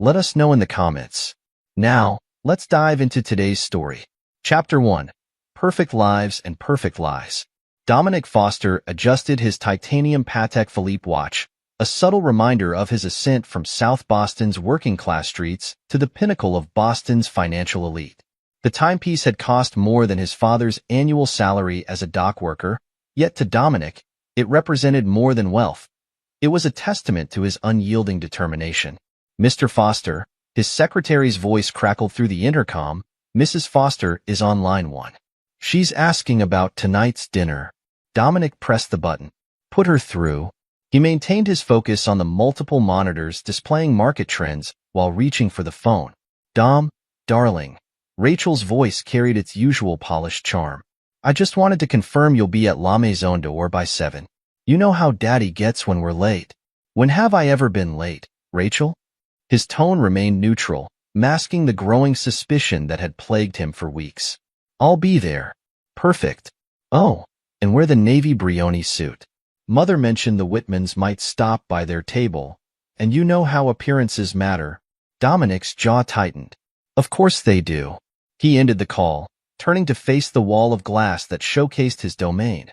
Let us know in the comments. Now, let's dive into today's story. Chapter 1. Perfect Lives and Perfect Lies. Dominic Foster adjusted his titanium Patek Philippe watch, a subtle reminder of his ascent from South Boston's working-class streets to the pinnacle of Boston's financial elite. The timepiece had cost more than his father's annual salary as a dock worker, yet to Dominic, it represented more than wealth. It was a testament to his unyielding determination. "Mr. Foster," his secretary's voice crackled through the intercom, "Mrs. Foster is on line 1. She's asking about tonight's dinner." Dominic pressed the button. "Put her through." He maintained his focus on the multiple monitors displaying market trends while reaching for the phone. "Dom, darling." Rachel's voice carried its usual polished charm. "I just wanted to confirm you'll be at La Maison d'Or by 7. You know how Daddy gets when we're late." "When have I ever been late, Rachel?" His tone remained neutral, masking the growing suspicion that had plagued him for weeks. "I'll be there." "Perfect." "Oh, and wear the navy Brioni suit. Mother mentioned the Whitmans might stop by their table, and you know how appearances matter." Dominic's jaw tightened. "Of course they do." He ended the call, turning to face the wall of glass that showcased his domain.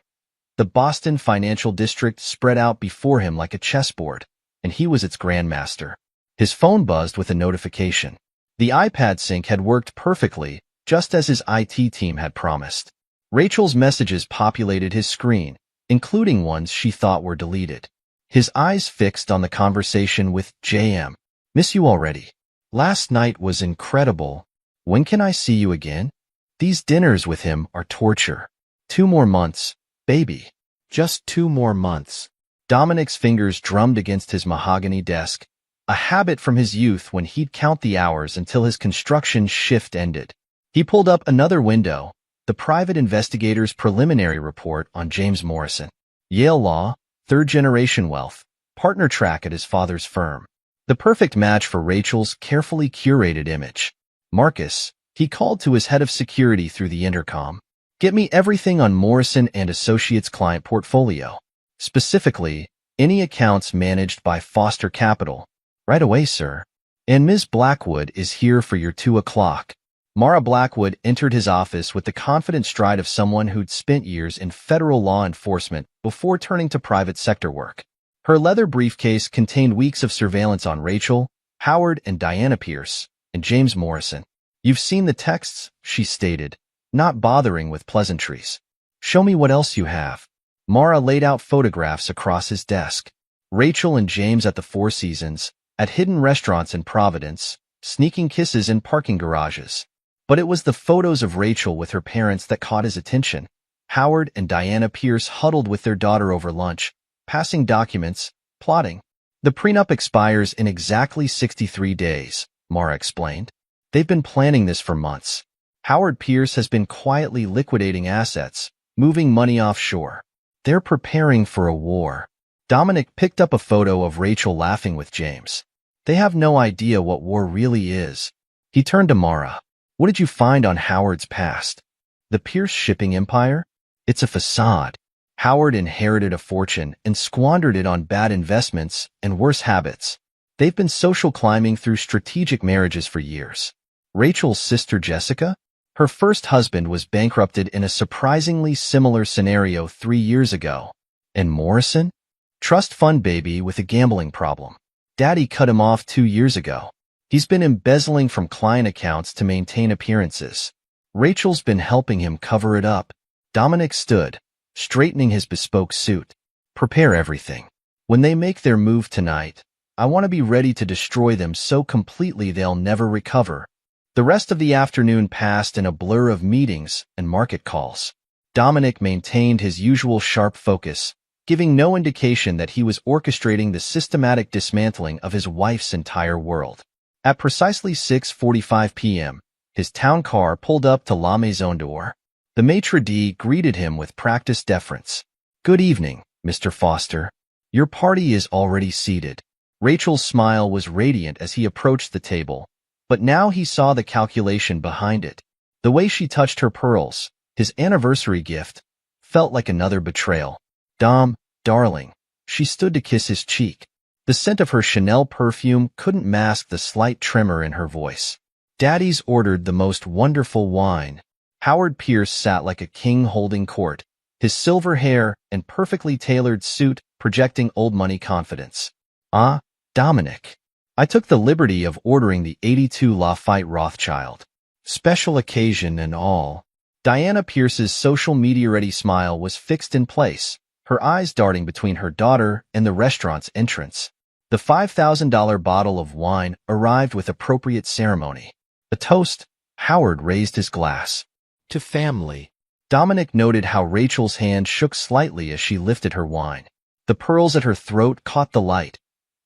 The Boston financial district spread out before him like a chessboard, and he was its grandmaster. His phone buzzed with a notification. The iPad sync had worked perfectly, just as his IT team had promised. Rachel's messages populated his screen, including ones she thought were deleted. His eyes fixed on the conversation with JM. "Miss you already. Last night was incredible. When can I see you again?" These dinners with him are torture. 2 more months, baby. Just 2 more months. Dominic's fingers drummed against his mahogany desk, a habit from his youth when he'd count the hours until his construction shift ended. He pulled up another window, the private investigator's preliminary report on James Morrison. Yale Law, 3rd-generation wealth, partner track at his father's firm. The perfect match for Rachel's carefully curated image. "Marcus," he called to his head of security through the intercom. "Get me everything on Morrison and Associates' client portfolio. Specifically, any accounts managed by Foster Capital." "Right away, sir." "And Ms. Blackwood is here for your 2 o'clock. Mara Blackwood entered his office with the confident stride of someone who'd spent years in federal law enforcement before turning to private sector work. Her leather briefcase contained weeks of surveillance on Rachel, Howard and Diana Pierce, and James Morrison. "You've seen the texts," she stated, not bothering with pleasantries. "Show me what else you have." Mara laid out photographs across his desk. Rachel and James at the Four Seasons, at hidden restaurants in Providence, sneaking kisses in parking garages. But it was the photos of Rachel with her parents that caught his attention. Howard and Diana Pierce huddled with their daughter over lunch, passing documents, plotting. "The prenup expires in exactly 63 days, Mara explained. "They've been planning this for months. Howard Pierce has been quietly liquidating assets, moving money offshore. They're preparing for a war." Dominic picked up a photo of Rachel laughing with James. "They have no idea what war really is." He turned to Mara. "What did you find on Howard's past?" "The Pierce shipping empire? It's a facade. Howard inherited a fortune and squandered it on bad investments and worse habits. They've been social climbing through strategic marriages for years." Rachel's sister Jessica? Her first husband was bankrupted in a surprisingly similar scenario 3 years ago. And Morrison? Trust fund baby with a gambling problem. Daddy cut him off 2 years ago. He's been embezzling from client accounts to maintain appearances. Rachel's been helping him cover it up. Dominic stood, straightening his bespoke suit. "Prepare everything. When they make their move tonight, I want to be ready to destroy them so completely they'll never recover." The rest of the afternoon passed in a blur of meetings and market calls. Dominic maintained his usual sharp focus, giving no indication that he was orchestrating the systematic dismantling of his wife's entire world. At precisely 6:45 p.m., his town car pulled up to La Maison d'Or. The maitre d' greeted him with practiced deference. "Good evening, Mr. Foster. Your party is already seated." Rachel's smile was radiant as he approached the table, but now he saw the calculation behind it. The way she touched her pearls, his anniversary gift, felt like another betrayal. "Dom, darling." She stood to kiss his cheek. The scent of her Chanel perfume couldn't mask the slight tremor in her voice. Daddy's ordered the most wonderful wine. Howard Pierce sat like a king holding court, his silver hair and perfectly tailored suit projecting old-money confidence. Ah, Dominic. I took the liberty of ordering the 82 Lafayette Rothschild. Special occasion and all. Diana Pierce's social media-ready smile was fixed in place, her eyes darting between her daughter and the restaurant's entrance. The $5,000 bottle of wine arrived with appropriate ceremony. A toast, Howard raised his glass. To family. Dominic noted how Rachel's hand shook slightly as she lifted her wine. The pearls at her throat caught the light,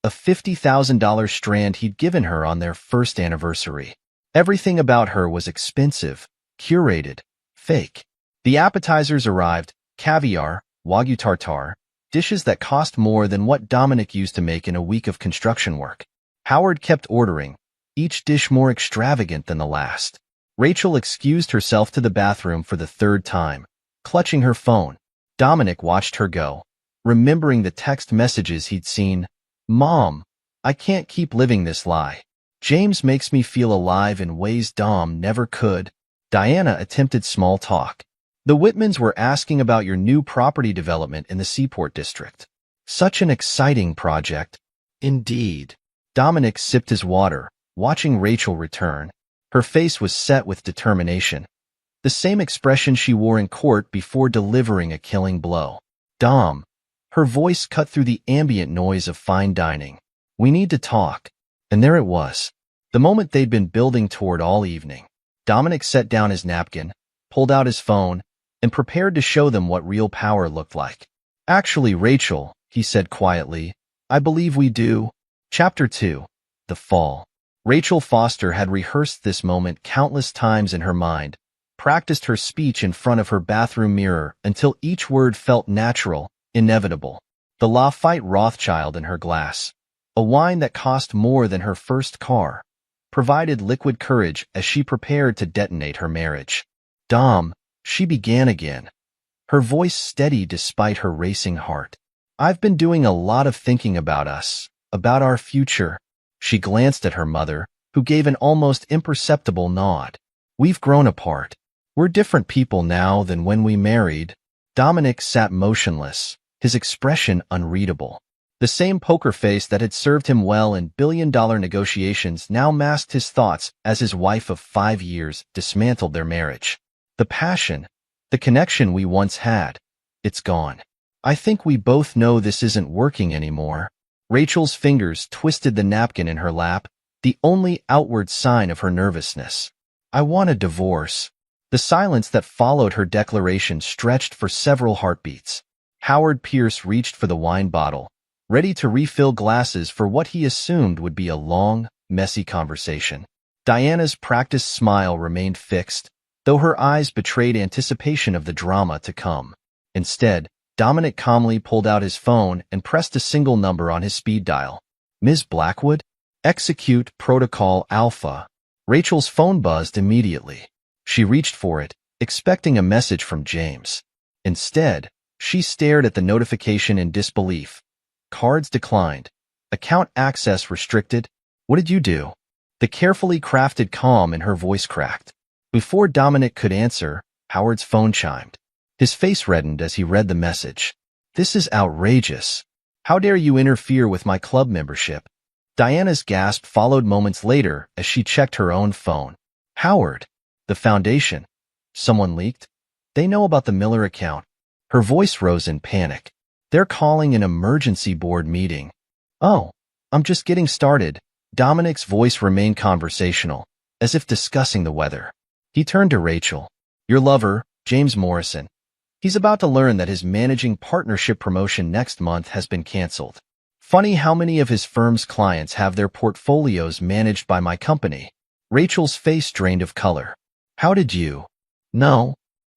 a $50,000 strand he'd given her on their first anniversary. Everything about her was expensive, curated, fake. The appetizers arrived, caviar, wagyu tartare, dishes that cost more than what Dominic used to make in a week of construction work. Howard kept ordering, each dish more extravagant than the last. Rachel excused herself to the bathroom for the third time, clutching her phone. Dominic watched her go, remembering the text messages he'd seen. Mom, I can't keep living this lie. James makes me feel alive in ways Dom never could. Diana attempted small talk. The Whitmans were asking about your new property development in the Seaport District. Such an exciting project. Indeed. Dominic sipped his water, watching Rachel return. Her face was set with determination, the same expression she wore in court before delivering a killing blow. Dom. Her voice cut through the ambient noise of fine dining. We need to talk. And there it was. The moment they'd been building toward all evening. Dominic set down his napkin, pulled out his phone, and prepared to show them what real power looked like. Actually, Rachel, he said quietly, I believe we do. Chapter 2. The Fall. Rachel Foster had rehearsed this moment countless times in her mind, practiced her speech in front of her bathroom mirror until each word felt natural, inevitable. The Lafayette Rothschild in her glass, a wine that cost more than her first car, provided liquid courage as she prepared to detonate her marriage. Dom, she began again, her voice steady despite her racing heart. I've been doing a lot of thinking about us, about our future. She glanced at her mother, who gave an almost imperceptible nod. We've grown apart. We're different people now than when we married. Dominic sat motionless, his expression unreadable. The same poker face that had served him well in billion-dollar negotiations now masked his thoughts as his wife of 5 years dismantled their marriage. The passion, the connection we once had, it's gone. I think we both know this isn't working anymore. Rachel's fingers twisted the napkin in her lap, the only outward sign of her nervousness. I want a divorce. The silence that followed her declaration stretched for several heartbeats. Howard Pierce reached for the wine bottle, ready to refill glasses for what he assumed would be a long, messy conversation. Diana's practiced smile remained fixed, though her eyes betrayed anticipation of the drama to come. Instead, Dominic calmly pulled out his phone and pressed a single number on his speed dial. Ms. Blackwood? Execute Protocol Alpha. Rachel's phone buzzed immediately. She reached for it, expecting a message from James. Instead, she stared at the notification in disbelief. Cards declined. Account access restricted. What did you do? The carefully crafted calm in her voice cracked. Before Dominic could answer, Howard's phone chimed. His face reddened as he read the message. This is outrageous. How dare you interfere with my club membership? Diana's gasp followed moments later as she checked her own phone. Howard, the foundation. Someone leaked? They know about the Miller account. Her voice rose in panic. They're calling an emergency board meeting. Oh, I'm just getting started. Dominic's voice remained conversational, as if discussing the weather. He turned to Rachel. Your lover, James Morrison. He's about to learn that his managing partnership promotion next month has been canceled. Funny how many of his firm's clients have their portfolios managed by my company. Rachel's face drained of color. How did you? No.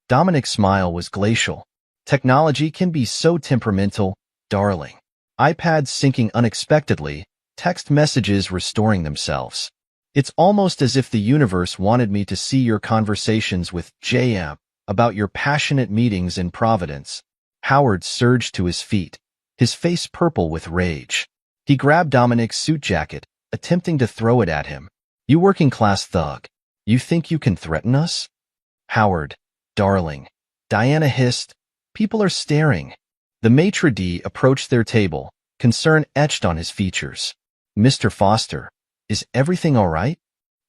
Dominic's smile was glacial. Technology can be so temperamental, darling. iPads syncing unexpectedly, text messages restoring themselves. It's almost as if the universe wanted me to see your conversations with JM about your passionate meetings in Providence. Howard surged to his feet, his face purple with rage. He grabbed Dominic's suit jacket, attempting to throw it at him. You working-class thug. You think you can threaten us? Howard, darling. Diana hissed. People are staring. The maitre d' approached their table, concern etched on his features. Mr. Foster, is everything all right?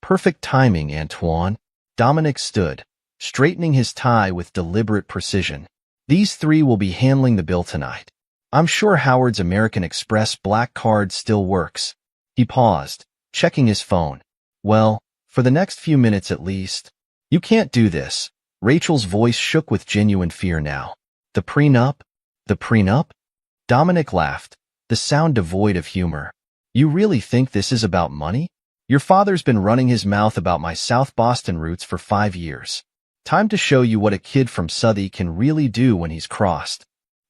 Perfect timing, Antoine. Dominic stood, straightening his tie with deliberate precision. These three will be handling the bill tonight. I'm sure Howard's American Express black card still works. He paused, checking his phone. Well, for the next few minutes at least. You can't do this. Rachel's voice shook with genuine fear now. The prenup? The prenup? Dominic laughed, the sound devoid of humor. You really think this is about money? Your father's been running his mouth about my South Boston roots for 5 years. Time to show you what a kid from Southie can really do when he's crossed.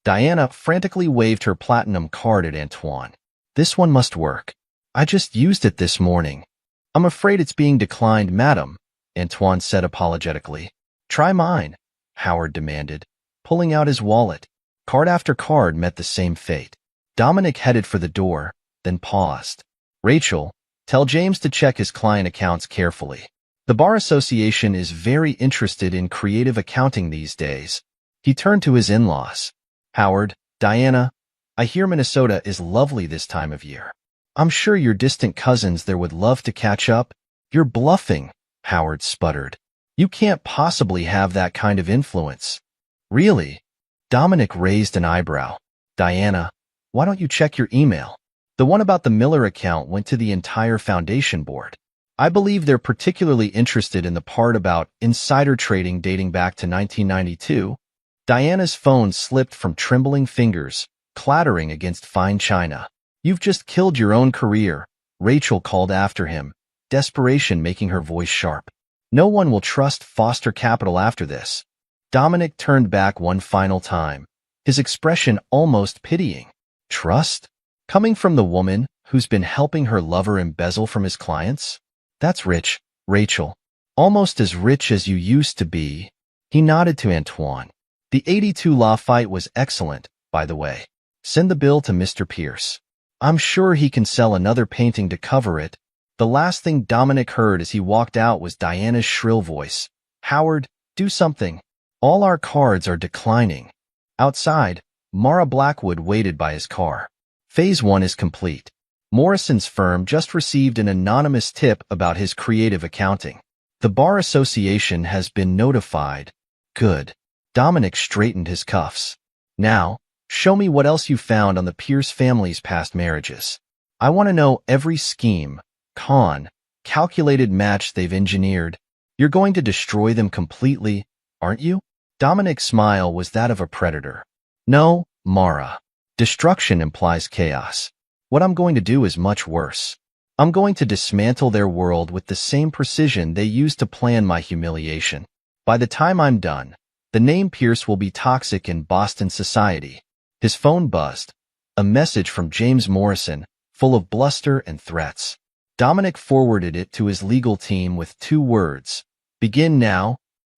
Diana frantically waved her platinum card at Antoine. This one must work. I just used it this morning. I'm afraid it's being declined, madam, Antoine said apologetically. Try mine, Howard demanded, pulling out his wallet. Card after card met the same fate. Dominic headed for the door, then paused. Rachel, tell James to check his client accounts carefully. The Bar Association is very interested in creative accounting these days. He turned to his in-laws. Howard, Diana, I hear Minnesota is lovely this time of year. I'm sure your distant cousins there would love to catch up. You're bluffing, Howard sputtered. You can't possibly have that kind of influence. Really? Dominic raised an eyebrow. Diana, why don't you check your email? The one about the Miller account went to the entire foundation board. I believe they're particularly interested in the part about insider trading dating back to 1992. Diana's phone slipped from trembling fingers, clattering against fine china. You've just killed your own career, Rachel called after him, desperation making her voice sharp. No one will trust Foster Capital after this. Dominic turned back one final time, his expression almost pitying. Trust? Coming from the woman who's been helping her lover embezzle from his clients? That's rich, Rachel. Almost as rich as you used to be. He nodded to Antoine. The 82 law fight was excellent, by the way. Send the bill to Mr. Pierce. I'm sure he can sell another painting to cover it. The last thing Dominic heard as he walked out was Diana's shrill voice. Howard, do something. All our cards are declining. Outside, Mara Blackwood waited by his car. Phase 1 is complete. Morrison's firm just received an anonymous tip about his creative accounting. The Bar Association has been notified. Good. Dominic straightened his cuffs. Now, show me what else you found on the Pierce family's past marriages. I want to know every scheme, con, calculated match they've engineered. You're going to destroy them completely, aren't you? Dominic's smile was that of a predator. No, Mara. Destruction implies chaos. What I'm going to do is much worse. I'm going to dismantle their world with the same precision they used to plan my humiliation. By the time I'm done, the name Pierce will be toxic in Boston society. His phone buzzed. A message from James Morrison, full of bluster and threats. Dominic forwarded it to his legal team with 2 words. Begin now.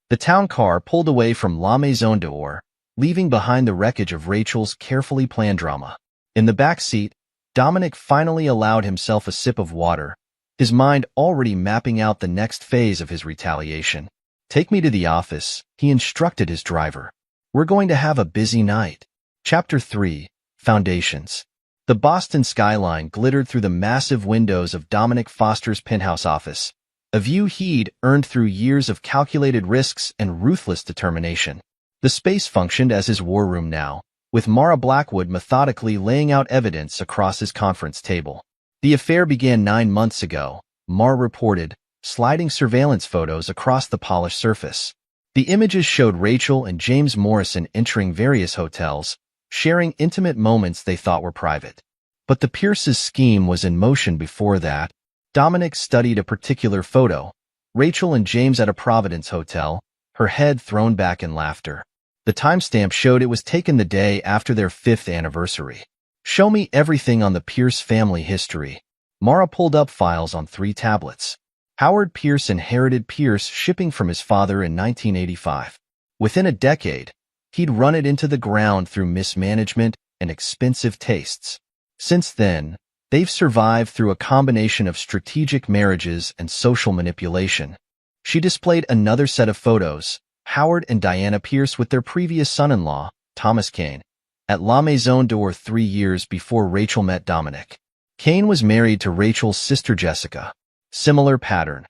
The town car pulled away from La Maison d'Or, leaving behind the wreckage of Rachel's carefully planned drama. In the back seat, Dominic finally allowed himself a sip of water, his mind already mapping out the next phase of his retaliation. Take me to the office, he instructed his driver. We're going to have a busy night. Chapter 3, Foundations. The Boston skyline glittered through the massive windows of Dominic Foster's penthouse office, a view he'd earned through years of calculated risks and ruthless determination. The space functioned as his war room now, with Mara Blackwood methodically laying out evidence across his conference table. The affair began 9 months ago, Mara reported, sliding surveillance photos across the polished surface. The images showed Rachel and James Morrison entering various hotels, sharing intimate moments they thought were private. But the Pierce's scheme was in motion before that. Dominic studied a particular photo, Rachel and James at a Providence hotel, her head thrown back in laughter. The timestamp showed it was taken the day after their 5th anniversary. Show me everything on the Pierce family history. Mara pulled up files on 3 tablets. Howard Pierce inherited Pierce shipping from his father in 1985. Within a decade, he'd run it into the ground through mismanagement and expensive tastes. Since then, They've survived through a combination of strategic marriages and social manipulation. She displayed another set of photos, Howard and Diana Pierce with their previous son-in-law, Thomas Kane, at La Maison d'Or 3 years before Rachel met Dominic. Kane was married to Rachel's sister Jessica. Similar pattern.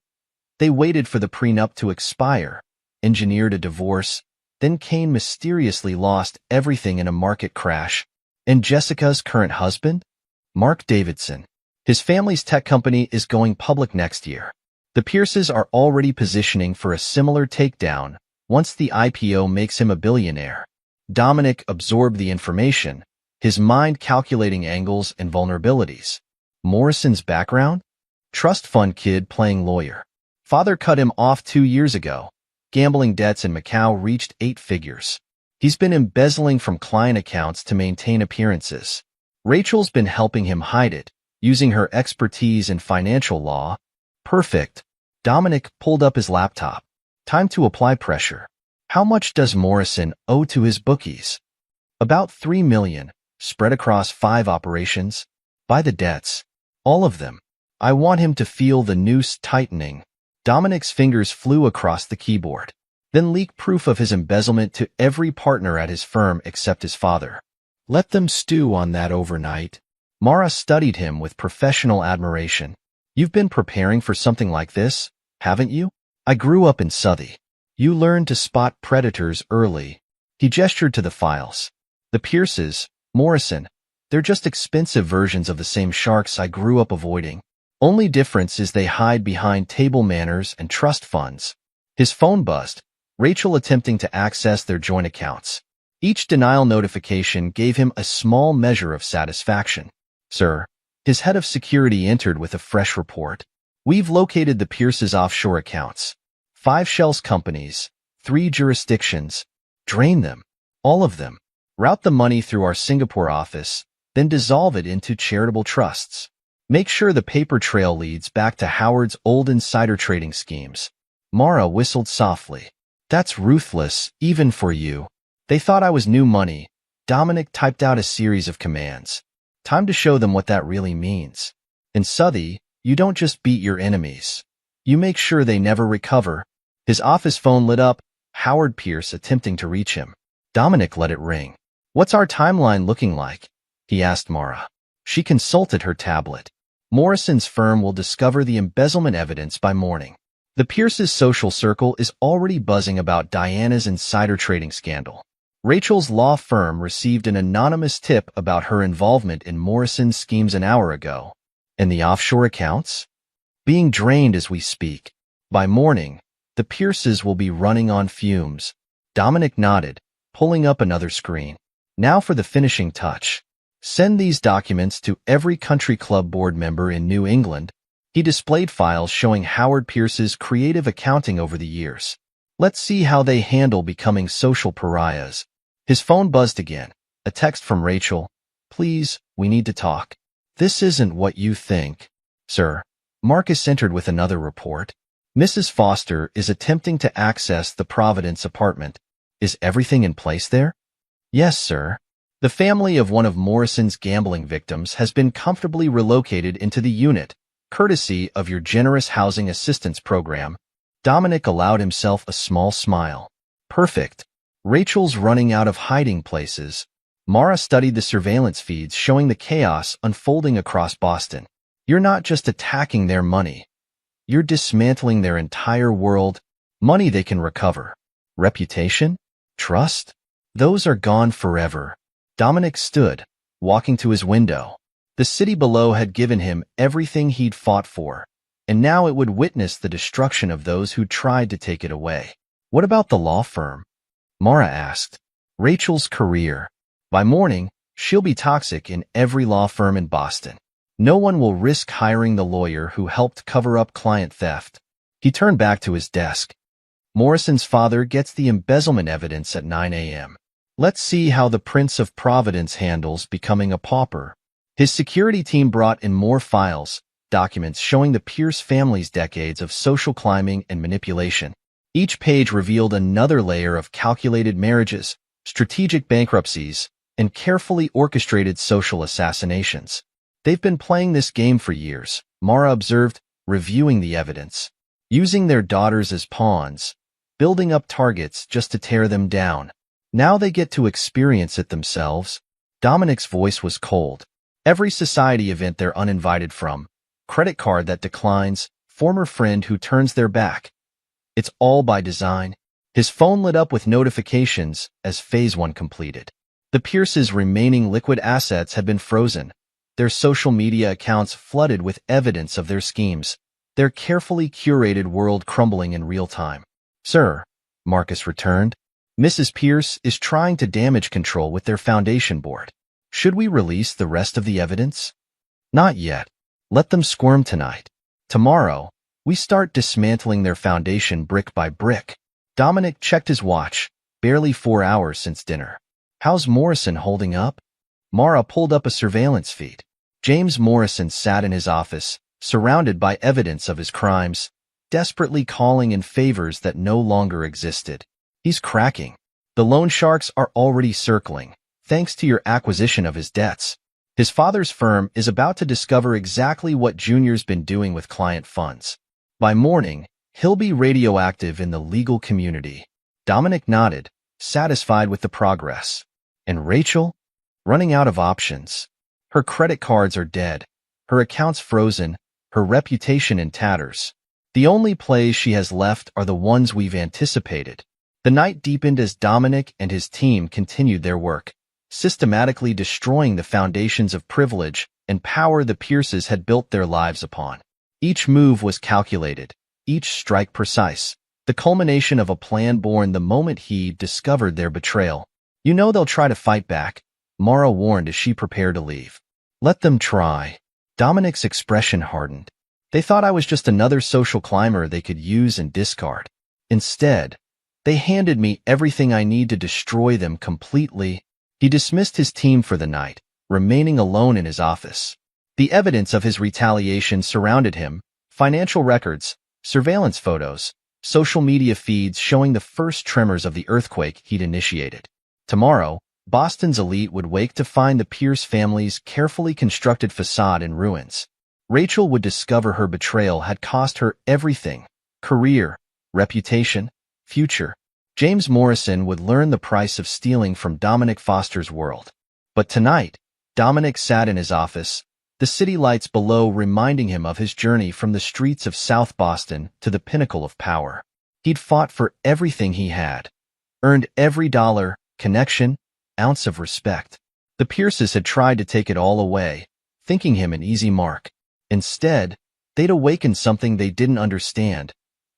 They waited for the prenup to expire, engineered a divorce, then Kane mysteriously lost everything in a market crash. And Jessica's current husband? Mark Davidson. His family's tech company is going public next year. The Pierces are already positioning for a similar takedown once the IPO makes him a billionaire. Dominic absorbed the information, his mind calculating angles and vulnerabilities. Morrison's background? Trust fund kid playing lawyer. Father cut him off 2 years ago. Gambling debts in Macau reached 8 figures. He's been embezzling from client accounts to maintain appearances. Rachel's been helping him hide it, using her expertise in financial law. Perfect. Dominic pulled up his laptop. Time to apply pressure. How much does Morrison owe to his bookies? About $3 million, spread across 5 operations. Buy the debts. All of them. I want him to feel the noose tightening. Dominic's fingers flew across the keyboard. Then leak proof of his embezzlement to every partner at his firm except his father. Let them stew on that overnight. Mara studied him with professional admiration. You've been preparing for something like this, haven't you? I grew up in Southie. You learned to spot predators early. He gestured to the files. The Pierces, Morrison, they're just expensive versions of the same sharks I grew up avoiding. Only difference is they hide behind table manners and trust funds. His phone buzzed, Rachel attempting to access their joint accounts. Each denial notification gave him a small measure of satisfaction. Sir, his head of security entered with a fresh report. We've located the Pierce's offshore accounts. 5 shells companies, 3 jurisdictions. Drain them. All of them. Route the money through our Singapore office, then dissolve it into charitable trusts. Make sure the paper trail leads back to Howard's old insider trading schemes. Mara whistled softly. That's ruthless, even for you. They thought I was new money. Dominic typed out a series of commands. Time to show them what that really means. In Southie, you don't just beat your enemies. You make sure they never recover. His office phone lit up, Howard Pierce attempting to reach him. Dominic let it ring. What's our timeline looking like? He asked Mara. She consulted her tablet. Morrison's firm will discover the embezzlement evidence by morning. The Pierce's social circle is already buzzing about Diana's insider trading scandal. Rachel's law firm received an anonymous tip about her involvement in Morrison's schemes an hour ago. And the offshore accounts? Being drained as we speak. By morning, the Pierces will be running on fumes. Dominic nodded, pulling up another screen. Now for the finishing touch. Send these documents to every country club board member in New England. He displayed files showing Howard Pierce's creative accounting over the years. Let's see how they handle becoming social pariahs. His phone buzzed again. A text from Rachel. Please, we need to talk. This isn't what you think. Sir. Marcus entered with another report. Mrs. Foster is attempting to access the Providence apartment. Is everything in place there? Yes, sir. The family of one of Morrison's gambling victims has been comfortably relocated into the unit, courtesy of your generous housing assistance program. Dominic allowed himself a small smile. Perfect. Rachel's running out of hiding places. Mara studied the surveillance feeds showing the chaos unfolding across Boston. You're not just attacking their money. You're dismantling their entire world, money they can recover. Reputation? Trust? Those are gone forever. Dominic stood, walking to his window. The city below had given him everything he'd fought for, and now it would witness the destruction of those who tried to take it away. What about the law firm? Mara asked. Rachel's career. By morning, she'll be toxic in every law firm in Boston. No one will risk hiring the lawyer who helped cover up client theft. He turned back to his desk. Morrison's father gets the embezzlement evidence at 9 a.m. Let's see how the Prince of Providence handles becoming a pauper. His security team brought in more files, documents showing the Pierce family's decades of social climbing and manipulation. Each page revealed another layer of calculated marriages, strategic bankruptcies, and carefully orchestrated social assassinations. They've been playing this game for years, Mara observed, reviewing the evidence. Using their daughters as pawns, building up targets just to tear them down. Now they get to experience it themselves. Dominic's voice was cold. Every society event they're uninvited from, credit card that declines, former friend who turns their back. It's all by design. His phone lit up with notifications as Phase 1 completed. The Pierces' remaining liquid assets had been frozen, their social media accounts flooded with evidence of their schemes, their carefully curated world crumbling in real time. "Sir," Marcus returned, "Mrs. Pierce is trying to damage control with their foundation board. Should we release the rest of the evidence?" "Not yet. Let them squirm tonight. Tomorrow, we start dismantling their foundation brick by brick." Dominic checked his watch, barely 4 hours since dinner. "How's Morrison holding up?" Mara pulled up a surveillance feed. James Morrison sat in his office, surrounded by evidence of his crimes, desperately calling in favors that no longer existed. "He's cracking. The loan sharks are already circling, thanks to your acquisition of his debts. His father's firm is about to discover exactly what Junior's been doing with client funds. By morning, he'll be radioactive in the legal community." Dominic nodded, satisfied with the progress. "And Rachel? Running out of options. Her credit cards are dead, her accounts frozen, her reputation in tatters. The only plays she has left are the ones we've anticipated." The night deepened as Dominic and his team continued their work, systematically destroying the foundations of privilege and power the Pierces had built their lives upon. Each move was calculated, each strike precise, the culmination of a plan born the moment he discovered their betrayal. "You know they'll try to fight back," Mara warned as she prepared to leave. "Let them try." Dominic's expression hardened. "They thought I was just another social climber they could use and discard. Instead, they handed me everything I need to destroy them completely." He dismissed his team for the night, remaining alone in his office. The evidence of his retaliation surrounded him: financial records, surveillance photos, social media feeds showing the first tremors of the earthquake he'd initiated. Tomorrow, Boston's elite would wake to find the Pierce family's carefully constructed facade in ruins. Rachel would discover her betrayal had cost her everything: career, reputation, future. James Morrison would learn the price of stealing from Dominic Foster's world. But tonight, Dominic sat in his office, the city lights below reminding him of his journey from the streets of South Boston to the pinnacle of power. He'd fought for everything he had, earned every dollar, connection, ounce of respect. The Pierces had tried to take it all away, thinking him an easy mark. Instead, they'd awakened something they didn't understand: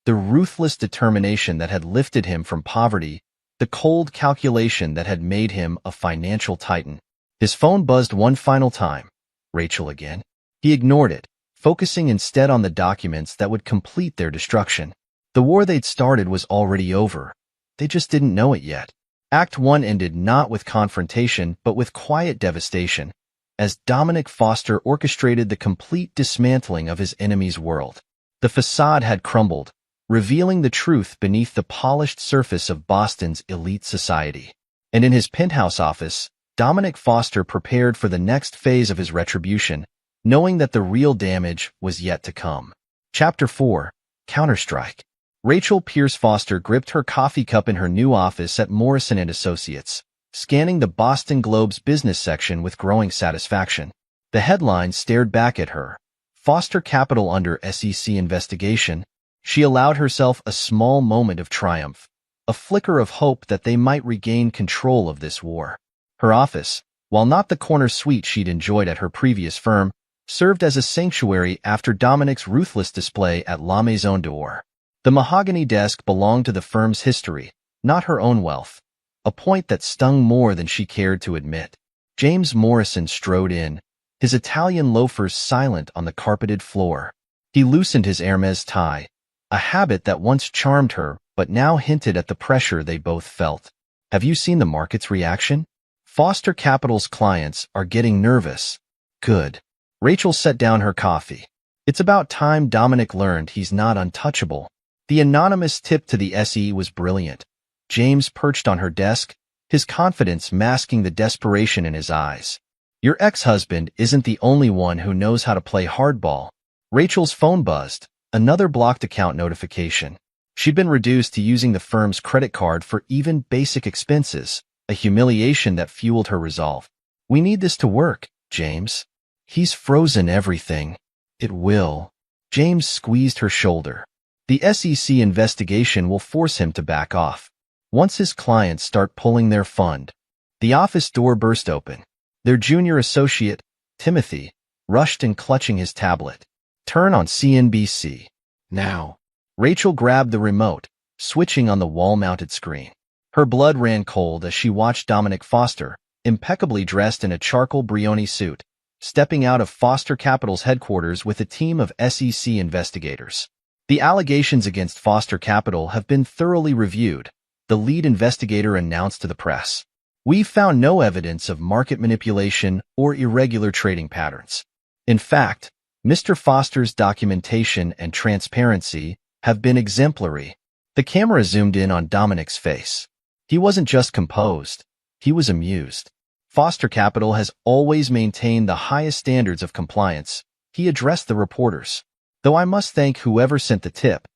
the ruthless determination that had lifted him from poverty, the cold calculation that had made him a financial titan. His phone buzzed one final time. Rachel again. He ignored it, focusing instead on the documents that would complete their destruction. The war they'd started was already over. They just didn't know it yet. Act 1 ended not with confrontation, but with quiet devastation, as Dominic Foster orchestrated the complete dismantling of his enemy's world. The facade had crumbled, revealing the truth beneath the polished surface of Boston's elite society. And in his penthouse office, Dominic Foster prepared for the next phase of his retribution, knowing that the real damage was yet to come. Chapter 4: Counterstrike. Rachel Pierce Foster gripped her coffee cup in her new office at Morrison & Associates, scanning the Boston Globe's business section with growing satisfaction. The headline stared back at her: Foster Capital under SEC investigation. She allowed herself a small moment of triumph, a flicker of hope that they might regain control of this war. Her office, while not the corner suite she'd enjoyed at her previous firm, served as a sanctuary after Dominic's ruthless display at La Maison d'Or. The mahogany desk belonged to the firm's history, not her own wealth, a point that stung more than she cared to admit. James Morrison strode in, his Italian loafers silent on the carpeted floor. He loosened his Hermes tie, a habit that once charmed her but now hinted at the pressure they both felt. "Have you seen the market's reaction? Foster Capital's clients are getting nervous." "Good." Rachel set down her coffee. "It's about time Dominic learned he's not untouchable." The anonymous tip to the SE was brilliant. James perched on her desk, his confidence masking the desperation in his eyes. Your ex-husband isn't the only one who knows how to play hardball. Rachel's phone buzzed, another blocked account notification. She'd been reduced to using the firm's credit card for even basic expenses, a humiliation that fueled her resolve. We need this to work, James. He's frozen everything. It will. James squeezed her shoulder. The SEC investigation will force him to back off. Once his clients start pulling their fund. The office door burst open. Their junior associate, Timothy, rushed in clutching his tablet. Turn on CNBC. Now. Rachel grabbed the remote, switching on the wall-mounted screen. Her blood ran cold as she watched Dominic Foster, impeccably dressed in a charcoal Brioni suit, stepping out of Foster Capital's headquarters with a team of SEC investigators. The allegations against Foster Capital have been thoroughly reviewed, the lead investigator announced to the press. We've found no evidence of market manipulation or irregular trading patterns. In fact, Mr. Foster's documentation and transparency have been exemplary. The camera zoomed in on Dominic's face. He wasn't just composed, he was amused. Foster Capital has always maintained the highest standards of compliance, he addressed the reporters. Though I must thank whoever sent the tip.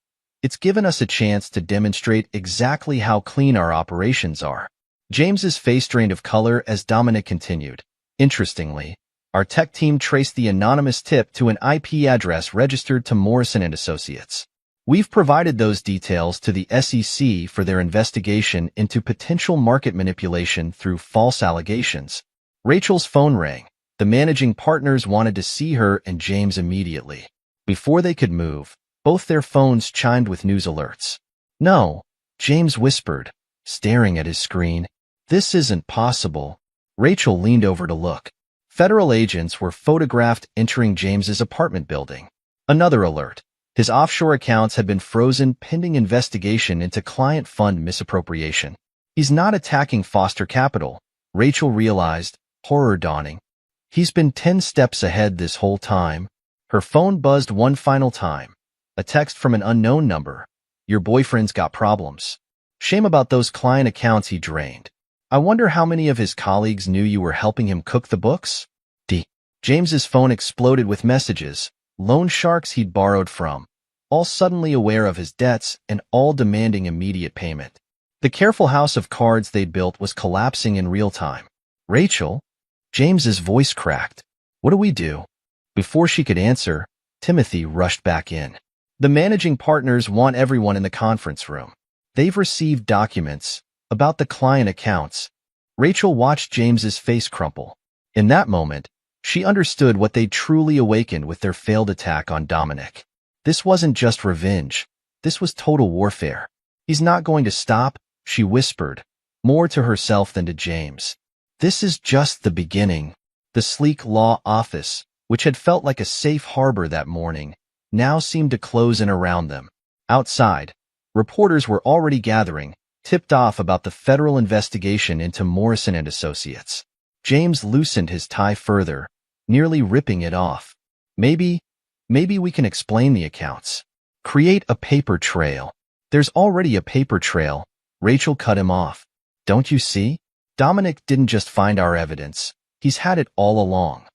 It's given us a chance to demonstrate exactly how clean our operations are. James's face drained of color as Dominic continued. Interestingly, our tech team traced the anonymous tip to an IP address registered to Morrison & Associates. We've provided those details to the SEC for their investigation into potential market manipulation through false allegations. Rachel's phone rang. The managing partners wanted to see her and James immediately. Before they could move, both their phones chimed with news alerts. No, James whispered, staring at his screen. This isn't possible. Rachel leaned over to look. Federal agents were photographed entering James's apartment building. Another alert. His offshore accounts had been frozen pending investigation into client fund misappropriation. He's not attacking Foster Capital, Rachel realized, horror dawning. He's been 10 steps ahead this whole time. Her phone buzzed one final time. A text from an unknown number. Your boyfriend's got problems. Shame about those client accounts he drained. I wonder how many of his colleagues knew you were helping him cook the books? James's phone exploded with messages, loan sharks he'd borrowed from, all suddenly aware of his debts and all demanding immediate payment. The careful house of cards they'd built was collapsing in real time. Rachel? James's voice cracked. What do we do? Before she could answer, Timothy rushed back in. The managing partners want everyone in the conference room. They've received documents about the client accounts. Rachel watched James's face crumple. In that moment, she understood what they'd truly awakened with their failed attack on Dominic. This wasn't just revenge. This was total warfare. He's not going to stop, she whispered, more to herself than to James. This is just the beginning. The sleek law office, which had felt like a safe harbor that morning, now seemed to close in around them. Outside, reporters were already gathering, tipped off about the federal investigation into Morrison & Associates. James loosened his tie further, nearly ripping it off. Maybe we can explain the accounts. Create a paper trail. There's already a paper trail. Rachel cut him off. Don't you see? Dominic didn't just find our evidence. He's had it all along.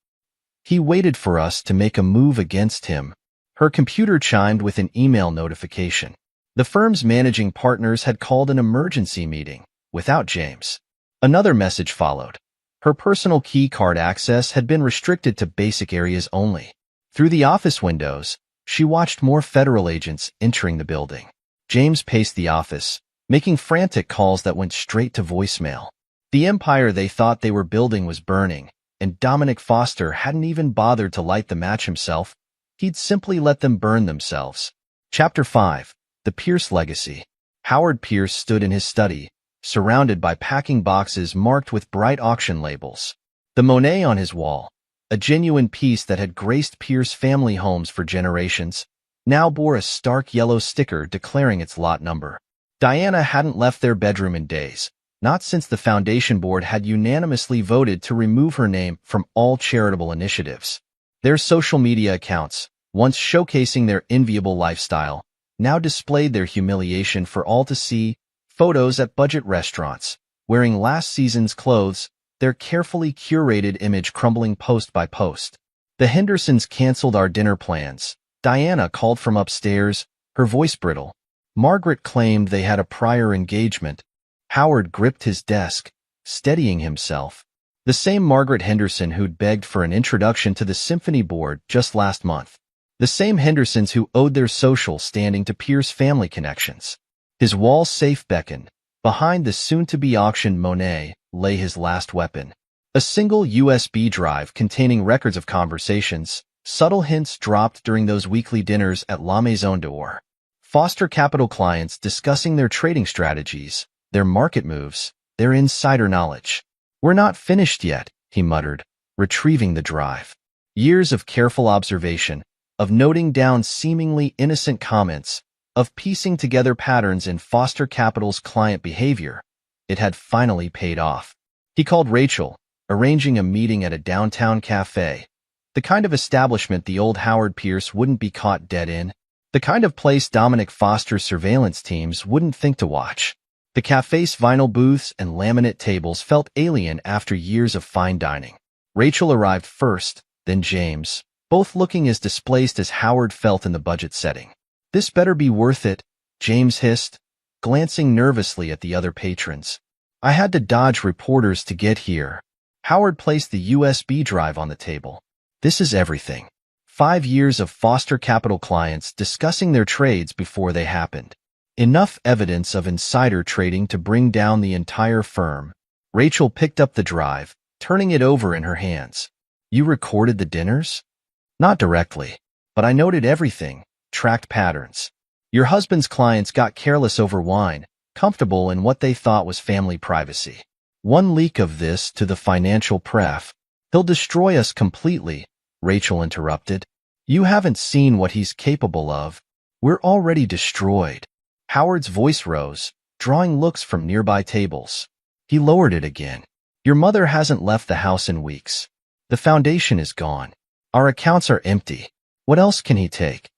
He waited for us to make a move against him. Her computer chimed with an email notification. The firm's managing partners had called an emergency meeting, without James. Another message followed. Her personal key card access had been restricted to basic areas only. Through the office windows, she watched more federal agents entering the building. James paced the office, making frantic calls that went straight to voicemail. The empire they thought they were building was burning, and Dominic Foster hadn't even bothered to light the match himself. He'd simply let them burn themselves. Chapter 5. The Pierce Legacy. Howard Pierce stood in his study, surrounded by packing boxes marked with bright auction labels. The Monet on his wall, a genuine piece that had graced Pierce family homes for generations, now bore a stark yellow sticker declaring its lot number. Diana hadn't left their bedroom in days, not since the foundation board had unanimously voted to remove her name from all charitable initiatives. Their social media accounts, once showcasing their enviable lifestyle, now displayed their humiliation for all to see. Photos at budget restaurants, wearing last season's clothes, their carefully curated image crumbling post by post. The Hendersons canceled our dinner plans. Diana called from upstairs, her voice brittle. Margaret claimed they had a prior engagement. Howard gripped his desk, steadying himself. The same Margaret Henderson who'd begged for an introduction to the symphony board just last month. The same Hendersons who owed their social standing to Pierce's family connections. His wall safe beckoned. Behind the soon-to-be auctioned Monet lay his last weapon. A single USB drive containing records of conversations, subtle hints dropped during those weekly dinners at La Maison d'Or. Foster Capital clients discussing their trading strategies, their market moves, their insider knowledge. "We're not finished yet," he muttered, retrieving the drive. Years of careful observation, of noting down seemingly innocent comments, of piecing together patterns in Foster Capital's client behavior. It had finally paid off. He called Rachel, arranging a meeting at a downtown cafe. The kind of establishment the old Howard Pierce wouldn't be caught dead in. The kind of place Dominic Foster's surveillance teams wouldn't think to watch. The cafe's vinyl booths and laminate tables felt alien after years of fine dining. Rachel arrived first, then James, both looking as displaced as Howard felt in the budget setting. "This better be worth it," James hissed, glancing nervously at the other patrons. "I had to dodge reporters to get here." Howard placed the USB drive on the table. "This is everything. 5 years of Foster Capital clients discussing their trades before they happened. Enough evidence of insider trading to bring down the entire firm." Rachel picked up the drive, turning it over in her hands. "You recorded the dinners?" "Not directly, but I noted everything, tracked patterns. Your husband's clients got careless over wine, comfortable in what they thought was family privacy. One leak of this to the financial press. He'll destroy us completely," Rachel interrupted. "You haven't seen what he's capable of. We're already destroyed." Howard's voice rose, drawing looks from nearby tables. He lowered it again. "Your mother hasn't left the house in weeks. The foundation is gone. Our accounts are empty. What else can he take?"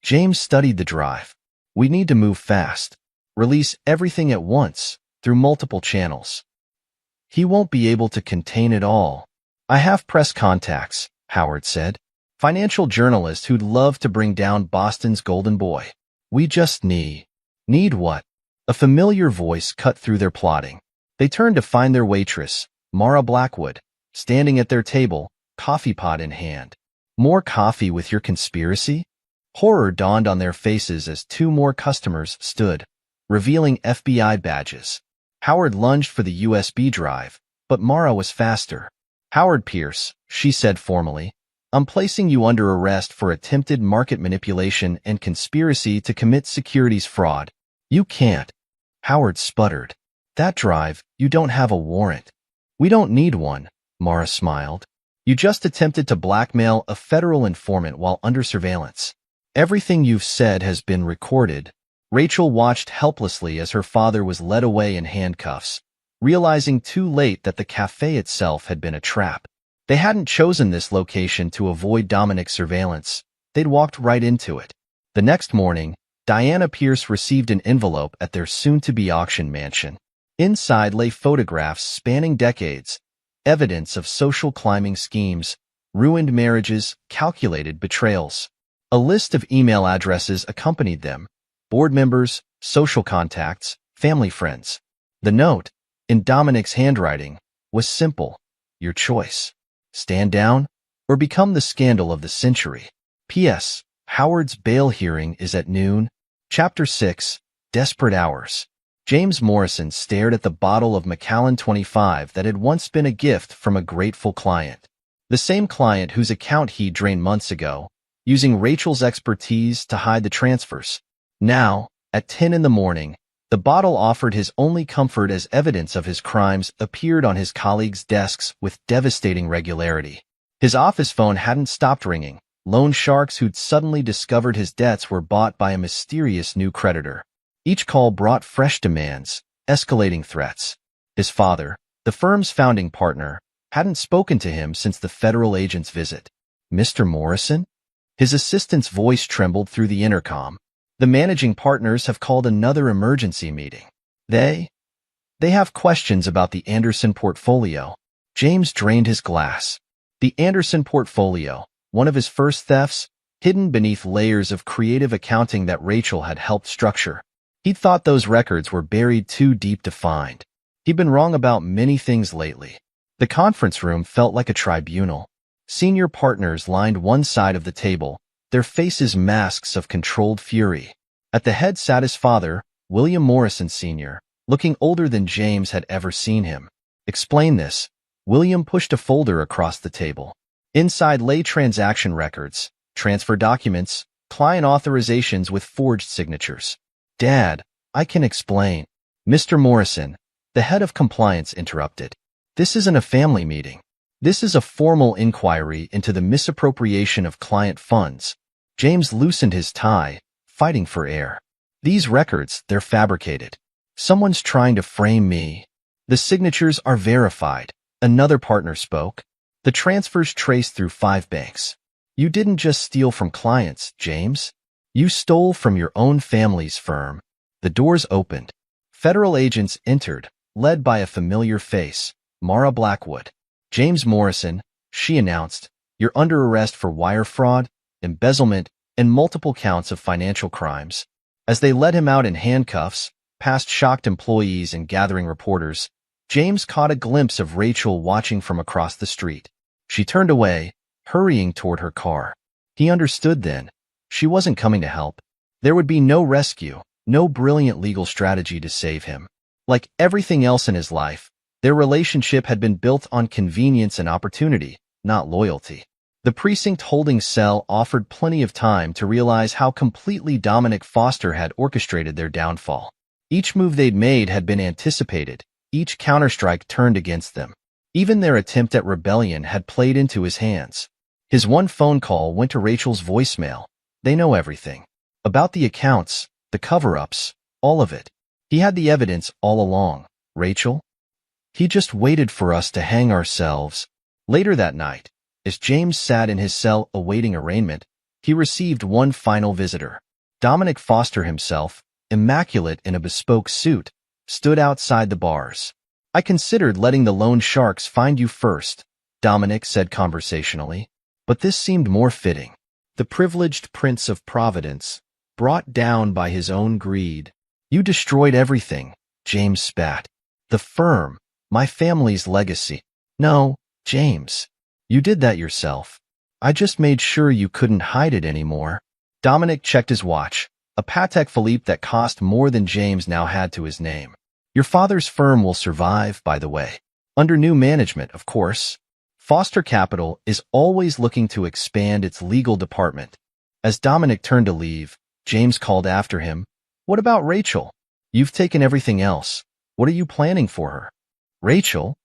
James studied the drive. "We need to move fast. Release everything at once, through multiple channels. He won't be able to contain it all." "I have press contacts," Howard said. "Financial journalists who'd love to bring down Boston's golden boy. We just need..." "Need what?" A familiar voice cut through their plotting. They turned to find their waitress, Mara Blackwood, standing at their table, coffee pot in hand. "More coffee with your conspiracy?" Horror dawned on their faces as 2 more customers stood, revealing FBI badges. Howard lunged for the USB drive, but Mara was faster. "Howard Pierce," she said formally, "I'm placing you under arrest for attempted market manipulation and conspiracy to commit securities fraud." "You can't." Howard sputtered. "That drive, you don't have a warrant." "We don't need one," Mara smiled. "You just attempted to blackmail a federal informant while under surveillance. Everything you've said has been recorded." Rachel watched helplessly as her father was led away in handcuffs, realizing too late that the cafe itself had been a trap. They hadn't chosen this location to avoid Dominic's surveillance. They'd walked right into it. The next morning, Diana Pierce received an envelope at their soon-to-be auction mansion. Inside lay photographs spanning decades, evidence of social climbing schemes, ruined marriages, calculated betrayals. A list of email addresses accompanied them: board members, social contacts, family friends. The note, in Dominic's handwriting, was simple: your choice. Stand down, or become the scandal of the century. P.S. Howard's bail hearing is at noon. Chapter 6, Desperate Hours. James Morrison stared at the bottle of Macallan 25 that had once been a gift from a grateful client. The same client whose account he drained months ago, using Rachel's expertise to hide the transfers. Now, at 10 in the morning, the bottle offered his only comfort as evidence of his crimes appeared on his colleagues' desks with devastating regularity. His office phone hadn't stopped ringing. Loan sharks who'd suddenly discovered his debts were bought by a mysterious new creditor. Each call brought fresh demands, escalating threats. His father, the firm's founding partner, hadn't spoken to him since the federal agent's visit. "Mr. Morrison?" His assistant's voice trembled through the intercom. "The managing partners have called another emergency meeting. They have questions about the Anderson portfolio." James drained his glass. The Anderson portfolio, one of his first thefts, hidden beneath layers of creative accounting that Rachel had helped structure. He'd thought those records were buried too deep to find. He'd been wrong about many things lately. The conference room felt like a tribunal. Senior partners lined one side of the table, their faces masks of controlled fury. At the head sat his father, William Morrison Sr., looking older than James had ever seen him. "Explain this." William pushed a folder across the table. Inside lay transaction records, transfer documents, client authorizations with forged signatures. "Dad, I can explain." Mr. Morrison, the head of compliance, interrupted. "This isn't a family meeting. This is a formal inquiry into the misappropriation of client funds." James loosened his tie, fighting for air. "These records, they're fabricated. Someone's trying to frame me." "The signatures are verified," another partner spoke. "The transfers traced through 5 banks. You didn't just steal from clients, James. You stole from your own family's firm." The doors opened. Federal agents entered, led by a familiar face, Mara Blackwood. "James Morrison," she announced, "you're under arrest for wire fraud, embezzlement, and multiple counts of financial crimes." As they led him out in handcuffs, past shocked employees and gathering reporters, James caught a glimpse of Rachel watching from across the street. She turned away, hurrying toward her car. He understood then. She wasn't coming to help. There would be no rescue, no brilliant legal strategy to save him. Like everything else in his life, their relationship had been built on convenience and opportunity, not loyalty. The precinct holding cell offered plenty of time to realize how completely Dominic Foster had orchestrated their downfall. Each move they'd made had been anticipated, each counterstrike turned against them. Even their attempt at rebellion had played into his hands. His one phone call went to Rachel's voicemail. "They know everything. About the accounts, the cover-ups, all of it. He had the evidence all along, Rachel. He just waited for us to hang ourselves." Later that night, as James sat in his cell awaiting arraignment, he received one final visitor. Dominic Foster himself, immaculate in a bespoke suit, stood outside the bars. "I considered letting the loan sharks find you first," Dominic said conversationally, "but this seemed more fitting. The privileged prince of Providence, brought down by his own greed." "You destroyed everything," James spat. "The firm, my family's legacy." "No, James. You did that yourself. I just made sure you couldn't hide it anymore." Dominic checked his watch, a Patek Philippe that cost more than James now had to his name. "Your father's firm will survive, by the way. Under new management, of course. Foster Capital is always looking to expand its legal department." As Dominic turned to leave, James called after him, "What about Rachel? You've taken everything else. What are you planning for her?" "Rachel?"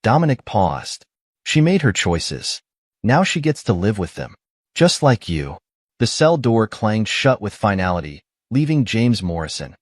Dominic paused. "She made her choices. Now she gets to live with them. Just like you." The cell door clanged shut with finality, leaving James Morrison,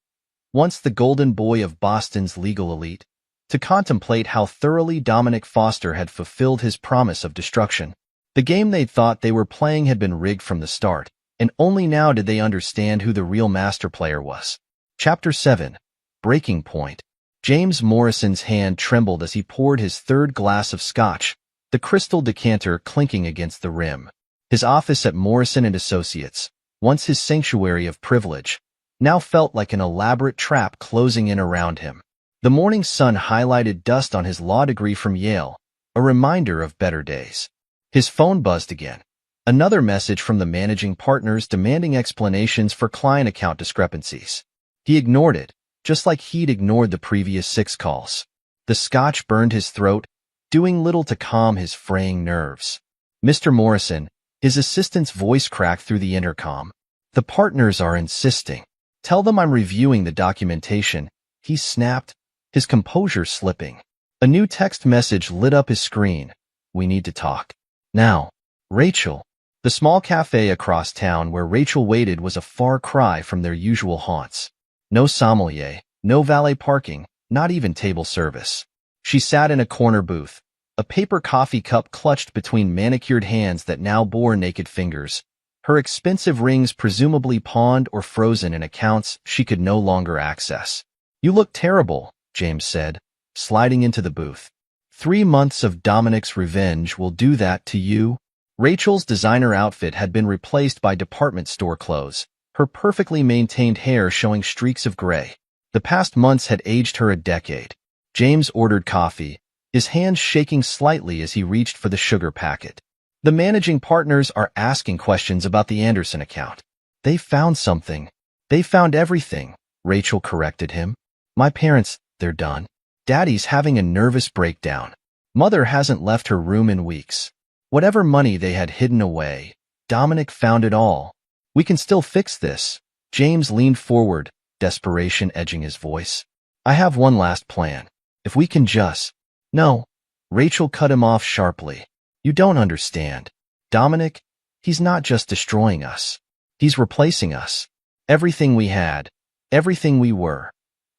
once the golden boy of Boston's legal elite, to contemplate how thoroughly Dominic Foster had fulfilled his promise of destruction. The game they'd thought they were playing had been rigged from the start, and only now did they understand who the real master player was. Chapter 7. Breaking Point. James Morrison's hand trembled as he poured his third glass of scotch, the crystal decanter clinking against the rim. His office at Morrison & Associates, once his sanctuary of privilege, now felt like an elaborate trap closing in around him. The morning sun highlighted dust on his law degree from Yale, a reminder of better days. His phone buzzed again. Another message from the managing partners demanding explanations for client account discrepancies. He ignored it, just like he'd ignored the previous 6 calls. The scotch burned his throat, doing little to calm his fraying nerves. "Mr. Morrison," his assistant's voice cracked through the intercom. "The partners are insisting. Tell them I'm reviewing the documentation," he snapped, his composure slipping. A new text message lit up his screen. "We need to talk. Now." Rachel. The small cafe across town where Rachel waited was a far cry from their usual haunts. No sommelier, no valet parking, not even table service. She sat in a corner booth, a paper coffee cup clutched between manicured hands that now bore naked fingers, her expensive rings presumably pawned or frozen in accounts she could no longer access. "You look terrible," James said, sliding into the booth. 3 months of Dominic's revenge will do that to you. Rachel's designer outfit had been replaced by department store clothes, her perfectly maintained hair showing streaks of gray. The past months had aged her a decade. James ordered coffee, his hands shaking slightly as he reached for the sugar packet. The managing partners are asking questions about the Anderson account. They found something. They found everything, Rachel corrected him. My parents, they're done. Daddy's having a nervous breakdown. Mother hasn't left her room in weeks. Whatever money they had hidden away, Dominic found it all. We can still fix this. James leaned forward, desperation edging his voice. I have one last plan. If we can just... No. Rachel cut him off sharply. You don't understand. Dominic, he's not just destroying us. He's replacing us. Everything we had. Everything we were.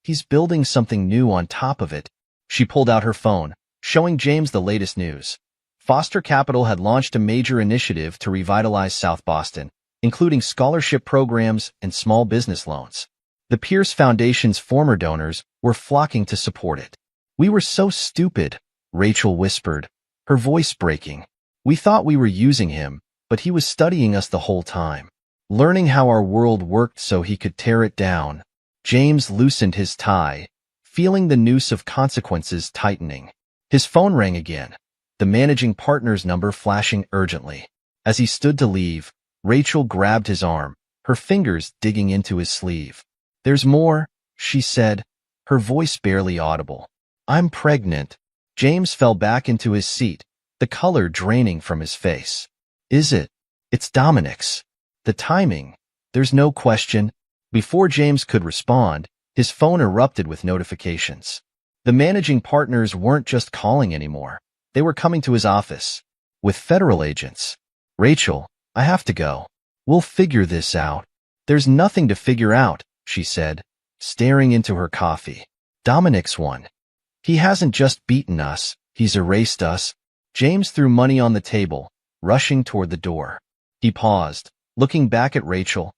He's building something new on top of it. She pulled out her phone, showing James the latest news. Foster Capital had launched a major initiative to revitalize South Boston, including scholarship programs and small business loans. The Pierce Foundation's former donors were flocking to support it. We were so stupid, Rachel whispered, her voice breaking. We thought we were using him, but he was studying us the whole time, learning how our world worked so he could tear it down. James loosened his tie, feeling the noose of consequences tightening. His phone rang again, the managing partner's number flashing urgently. As he stood to leave, Rachel grabbed his arm, her fingers digging into his sleeve. There's more, she said, her voice barely audible. I'm pregnant. James fell back into his seat, the color draining from his face. Is it? It's Dominic's. The timing. There's no question. Before James could respond, his phone erupted with notifications. The managing partners weren't just calling anymore. They were coming to his office. With federal agents. Rachel, I have to go. We'll figure this out. There's nothing to figure out, she said, staring into her coffee. Dominic's won. He hasn't just beaten us, he's erased us. James threw money on the table, rushing toward the door. He paused, looking back at Rachel,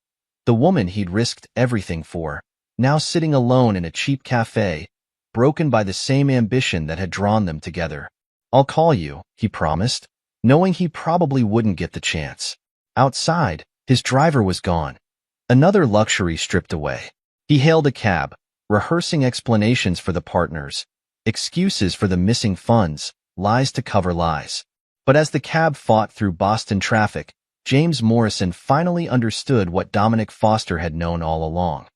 the woman he'd risked everything for, now sitting alone in a cheap cafe, broken by the same ambition that had drawn them together. I'll call you, he promised, knowing he probably wouldn't get the chance. Outside, his driver was gone. Another luxury stripped away. He hailed a cab, rehearsing explanations for the partners, excuses for the missing funds, lies to cover lies. But as the cab fought through Boston traffic, James Morrison finally understood what Dominic Foster had known all along.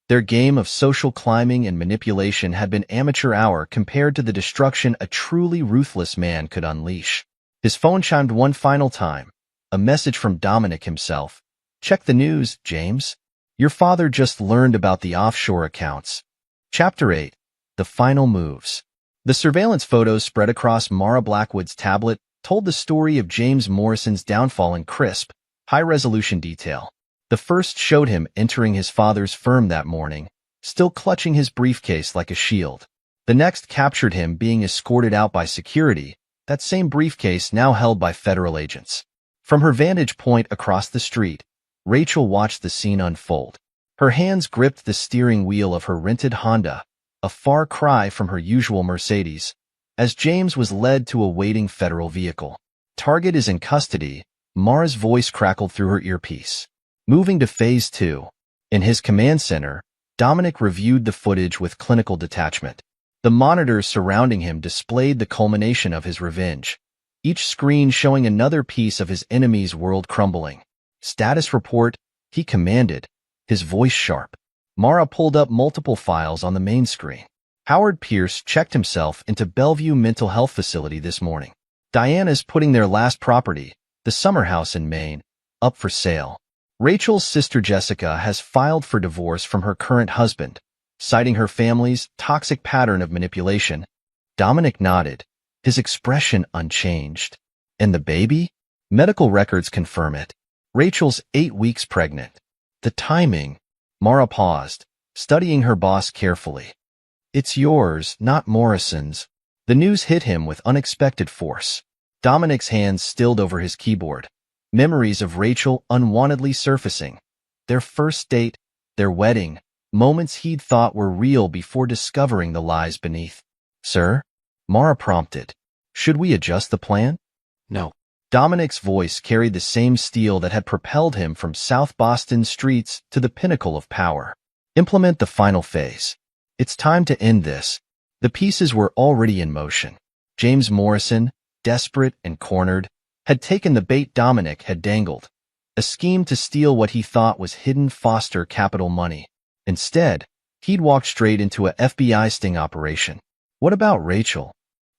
Their game of social climbing and manipulation had been amateur hour compared to the destruction a truly ruthless man could unleash. His phone chimed one final time, a message from Dominic himself. Check the news, James. Your father just learned about the offshore accounts. Chapter 8. The Final Moves. The surveillance photos spread across Mara Blackwood's tablet told the story of James Morrison's downfall in crisp, high-resolution detail. The first showed him entering his father's firm that morning, still clutching his briefcase like a shield. The next captured him being escorted out by security, that same briefcase now held by federal agents. From her vantage point across the street, Rachel watched the scene unfold. Her hands gripped the steering wheel of her rented Honda, a far cry from her usual Mercedes, as James was led to a waiting federal vehicle. Target is in custody, Mara's voice crackled through her earpiece. Moving to Phase 2. In his command center, Dominic reviewed the footage with clinical detachment. The monitors surrounding him displayed the culmination of his revenge, each screen showing another piece of his enemy's world crumbling. Status report, he commanded, his voice sharp. Mara pulled up multiple files on the main screen. Howard Pierce checked himself into Bellevue Mental Health Facility this morning. Diana's putting their last property, the summer house in Maine, up for sale. Rachel's sister Jessica has filed for divorce from her current husband, citing her family's toxic pattern of manipulation. Dominic nodded, his expression unchanged. And the baby? Medical records confirm it. Rachel's 8 weeks pregnant. The timing. Mara paused, studying her boss carefully. It's yours, not Morrison's. The news hit him with unexpected force. Dominic's hands stilled over his keyboard. Memories of Rachel unwantedly surfacing. Their first date, their wedding, moments he'd thought were real before discovering the lies beneath. Sir? Mara prompted. Should we adjust the plan? No. Dominic's voice carried the same steel that had propelled him from South Boston's streets to the pinnacle of power. Implement the final phase. It's time to end this. The pieces were already in motion. James Morrison, desperate and cornered, had taken the bait Dominic had dangled, a scheme to steal what he thought was hidden Foster capital money. Instead, he'd walked straight into a FBI sting operation. What about Rachel?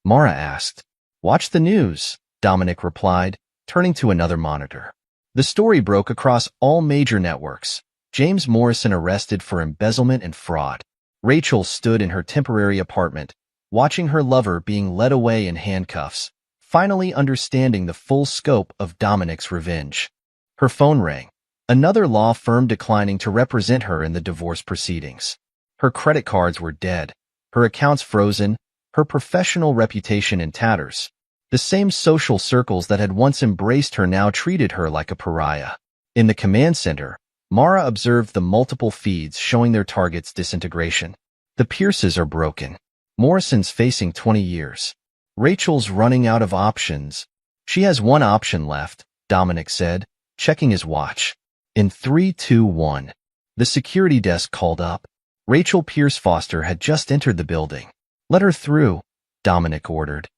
Mara asked. Watch the news, Dominic replied, turning to another monitor. The story broke across all major networks. James Morrison arrested for embezzlement and fraud. Rachel stood in her temporary apartment, watching her lover being led away in handcuffs, finally understanding the full scope of Dominic's revenge. Her phone rang. Another law firm declining to represent her in the divorce proceedings. Her credit cards were dead, her accounts frozen, her professional reputation in tatters. The same social circles that had once embraced her now treated her like a pariah. In the command center, Mara observed the multiple feeds showing their targets' disintegration. The Pierces are broken. Morrison's facing 20 years. Rachel's running out of options. She has one option left, Dominic said, checking his watch. In 3, 2, 1. The security desk called up. Rachel Pierce Foster had just entered the building. Let her through, Dominic ordered.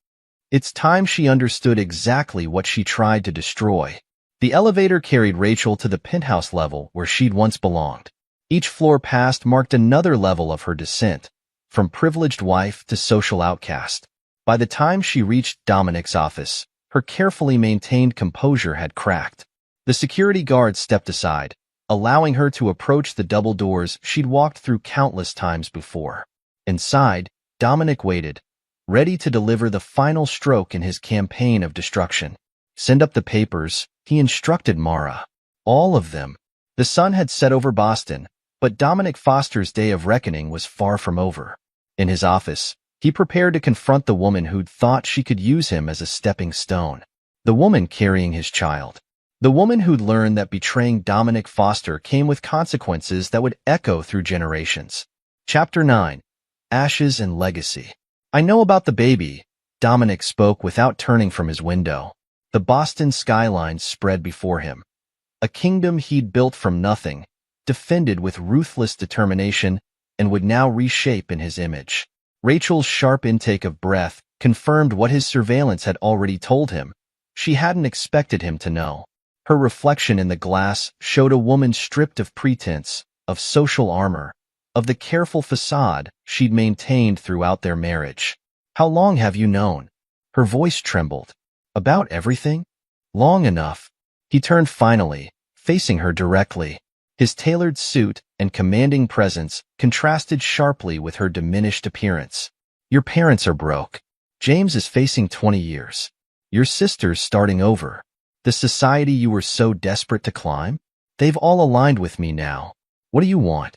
It's time she understood exactly what she tried to destroy. The elevator carried Rachel to the penthouse level where she'd once belonged. Each floor passed marked another level of her descent, from privileged wife to social outcast. By the time she reached Dominic's office, her carefully maintained composure had cracked. The security guard stepped aside, allowing her to approach the double doors she'd walked through countless times before. Inside, Dominic waited, ready to deliver the final stroke in his campaign of destruction. Send up the papers, he instructed Mara. All of them. The sun had set over Boston, but Dominic Foster's day of reckoning was far from over. In his office, he prepared to confront the woman who'd thought she could use him as a stepping stone. The woman carrying his child. The woman who'd learned that betraying Dominic Foster came with consequences that would echo through generations. Chapter 9. Ashes and Legacy. I know about the baby, Dominic spoke without turning from his window. The Boston skyline spread before him. A kingdom he'd built from nothing, defended with ruthless determination, and would now reshape in his image. Rachel's sharp intake of breath confirmed what his surveillance had already told him. She hadn't expected him to know. Her reflection in the glass showed a woman stripped of pretense, of social armor, of the careful facade she'd maintained throughout their marriage. How long have you known? Her voice trembled. About everything? Long enough. He turned finally, facing her directly. His tailored suit and commanding presence contrasted sharply with her diminished appearance. Your parents are broke. James is facing 20 years. Your sister's starting over. The society you were so desperate to climb? They've all aligned with me now. What do you want?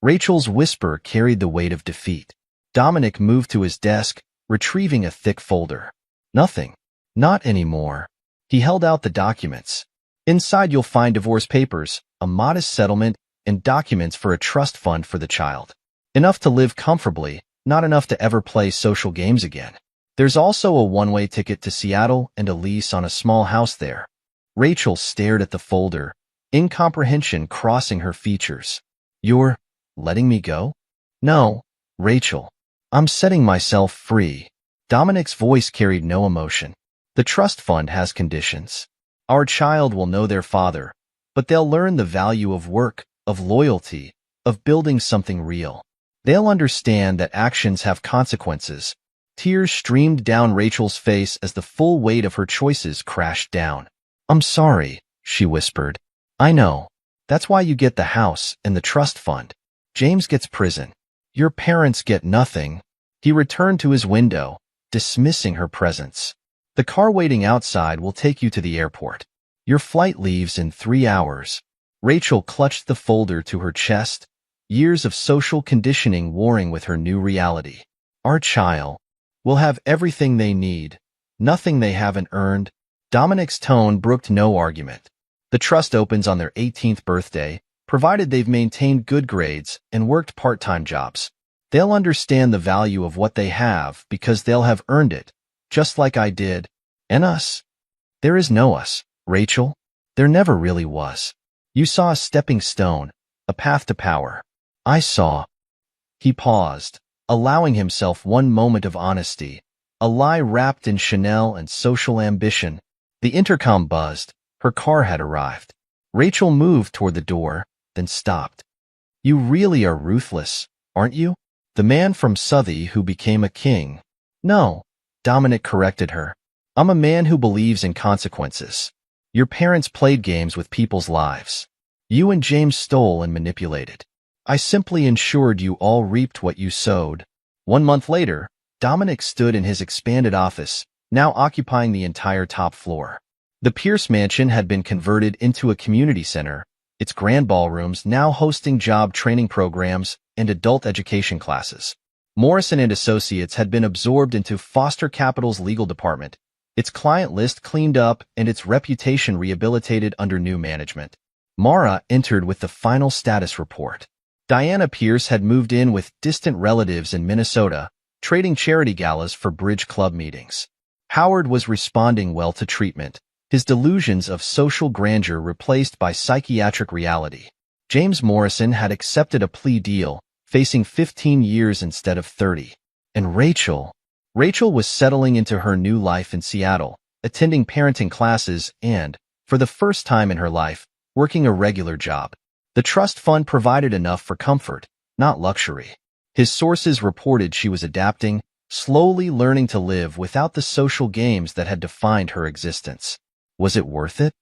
Rachel's whisper carried the weight of defeat. Dominic moved to his desk, retrieving a thick folder. Nothing. Not anymore. He held out the documents. Inside you'll find divorce papers, a modest settlement, and documents for a trust fund for the child. Enough to live comfortably, not enough to ever play social games again. There's also a one-way ticket to Seattle and a lease on a small house there. Rachel stared at the folder, incomprehension crossing her features. You're letting me go? No, Rachel. I'm setting myself free. Dominic's voice carried no emotion. The trust fund has conditions. Our child will know their father, but they'll learn the value of work, of loyalty, of building something real. They'll understand that actions have consequences. Tears streamed down Rachel's face as the full weight of her choices crashed down. I'm sorry, she whispered. I know. That's why you get the house and the trust fund. James gets prison. Your parents get nothing. He returned to his window, dismissing her presence. The car waiting outside will take you to the airport. Your flight leaves in 3 hours. Rachel clutched the folder to her chest, years of social conditioning warring with her new reality. Our child will have everything they need, nothing they haven't earned. Dominic's tone brooked no argument. The trust opens on their 18th birthday, provided they've maintained good grades and worked part-time jobs. They'll understand the value of what they have because they'll have earned it, just like I did. And us? There is no us, Rachel. There never really was. You saw a stepping stone, a path to power. I saw. He paused, allowing himself one moment of honesty, a lie wrapped in Chanel and social ambition. The intercom buzzed. Her car had arrived. Rachel moved toward the door, then stopped. You really are ruthless, aren't you? The man from Southie who became a king. No, Dominic corrected her. I'm a man who believes in consequences. Your parents played games with people's lives. You and James stole and manipulated. I simply ensured you all reaped what you sowed. 1 month later, Dominic stood in his expanded office, now occupying the entire top floor. The Pierce mansion had been converted into a community center, its grand ballrooms now hosting job training programs and adult education classes. Morrison and Associates had been absorbed into Foster Capital's legal department, its client list cleaned up and its reputation rehabilitated under new management. Mara entered with the final status report. Diana Pierce had moved in with distant relatives in Minnesota, trading charity galas for bridge club meetings. Howard was responding well to treatment, his delusions of social grandeur replaced by psychiatric reality. James Morrison had accepted a plea deal, facing 15 years instead of 30. And Rachel was settling into her new life in Seattle, attending parenting classes and, for the first time in her life, working a regular job. The trust fund provided enough for comfort, not luxury. His sources reported she was adapting, slowly learning to live without the social games that had defined her existence. Was it worth it?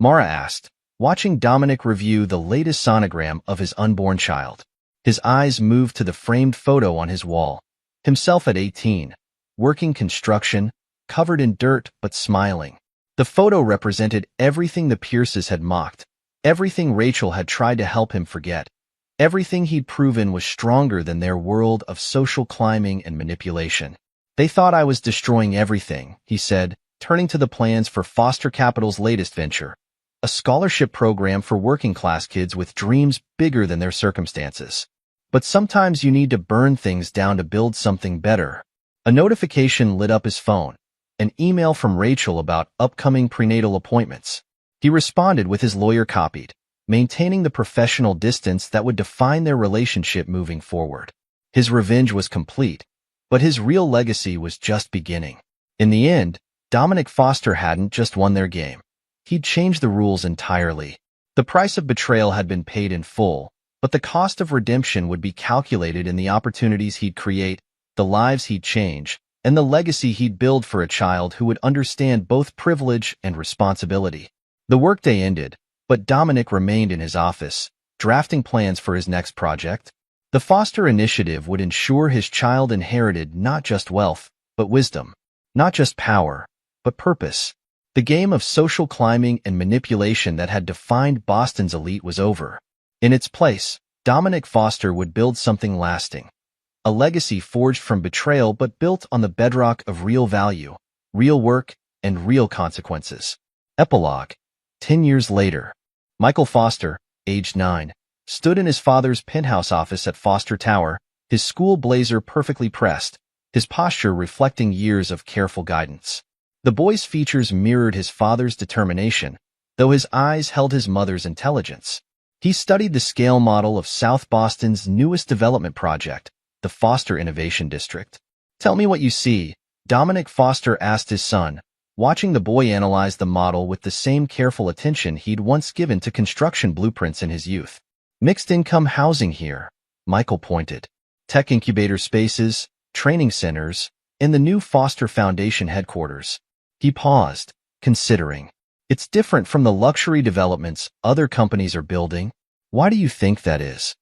Mara asked, watching Dominic review the latest sonogram of his unborn child. His eyes moved to the framed photo on his wall. Himself at 18, working construction, covered in dirt but smiling. The photo represented everything the Pierces had mocked, everything Rachel had tried to help him forget, everything he'd proven was stronger than their world of social climbing and manipulation. They thought I was destroying everything, he said, turning to the plans for Foster Capital's latest venture, a scholarship program for working-class kids with dreams bigger than their circumstances. But sometimes you need to burn things down to build something better. A notification lit up his phone, an email from Rachel about upcoming prenatal appointments. He responded with his lawyer copied, maintaining the professional distance that would define their relationship moving forward. His revenge was complete, but his real legacy was just beginning. In the end, Dominic Foster hadn't just won their game. He'd changed the rules entirely. The price of betrayal had been paid in full, but the cost of redemption would be calculated in the opportunities he'd create, the lives he'd change, and the legacy he'd build for a child who would understand both privilege and responsibility. The workday ended, but Dominic remained in his office, drafting plans for his next project. The Foster Initiative would ensure his child inherited not just wealth, but wisdom, not just power, but purpose. The game of social climbing and manipulation that had defined Boston's elite was over. In its place, Dominic Foster would build something lasting, a legacy forged from betrayal but built on the bedrock of real value, real work, and real consequences. Epilogue. 10 years later, Michael Foster, aged 9, stood in his father's penthouse office at Foster Tower, his school blazer perfectly pressed, his posture reflecting years of careful guidance. The boy's features mirrored his father's determination, though his eyes held his mother's intelligence. He studied the scale model of South Boston's newest development project, the Foster Innovation District. Tell me what you see, Dominic Foster asked his son, watching the boy analyze the model with the same careful attention he'd once given to construction blueprints in his youth. Mixed-income housing here, Michael pointed. Tech incubator spaces, training centers, and the new Foster Foundation headquarters. He paused, considering. It's different from the luxury developments other companies are building. Why do you think that is?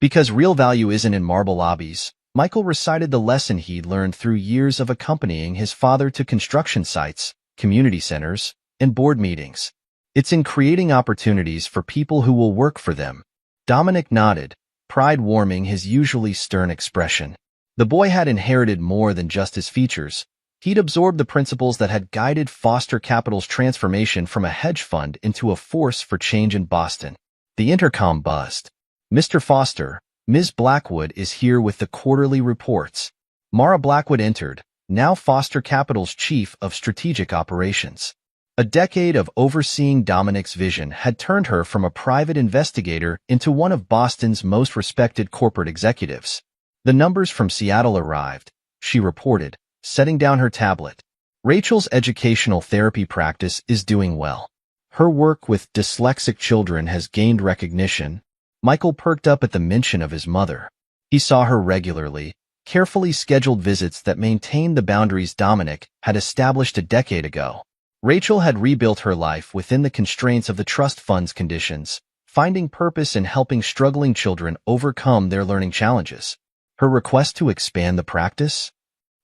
Because real value isn't in marble lobbies. Michael recited the lesson he'd learned through years of accompanying his father to construction sites, community centers, and board meetings. It's in creating opportunities for people who will work for them. Dominic nodded, pride warming his usually stern expression. The boy had inherited more than just his features. He'd absorbed the principles that had guided Foster Capital's transformation from a hedge fund into a force for change in Boston. The intercom buzzed. Mr. Foster, Ms. Blackwood is here with the quarterly reports. Mara Blackwood entered, now Foster Capital's Chief of Strategic Operations. A decade of overseeing Dominic's vision had turned her from a private investigator into one of Boston's most respected corporate executives. The numbers from Seattle arrived, she reported, setting down her tablet. Rachel's educational therapy practice is doing well. Her work with dyslexic children has gained recognition. Michael perked up at the mention of his mother. He saw her regularly, carefully scheduled visits that maintained the boundaries Dominic had established a decade ago. Rachel had rebuilt her life within the constraints of the trust fund's conditions, finding purpose in helping struggling children overcome their learning challenges. Her request to expand the practice?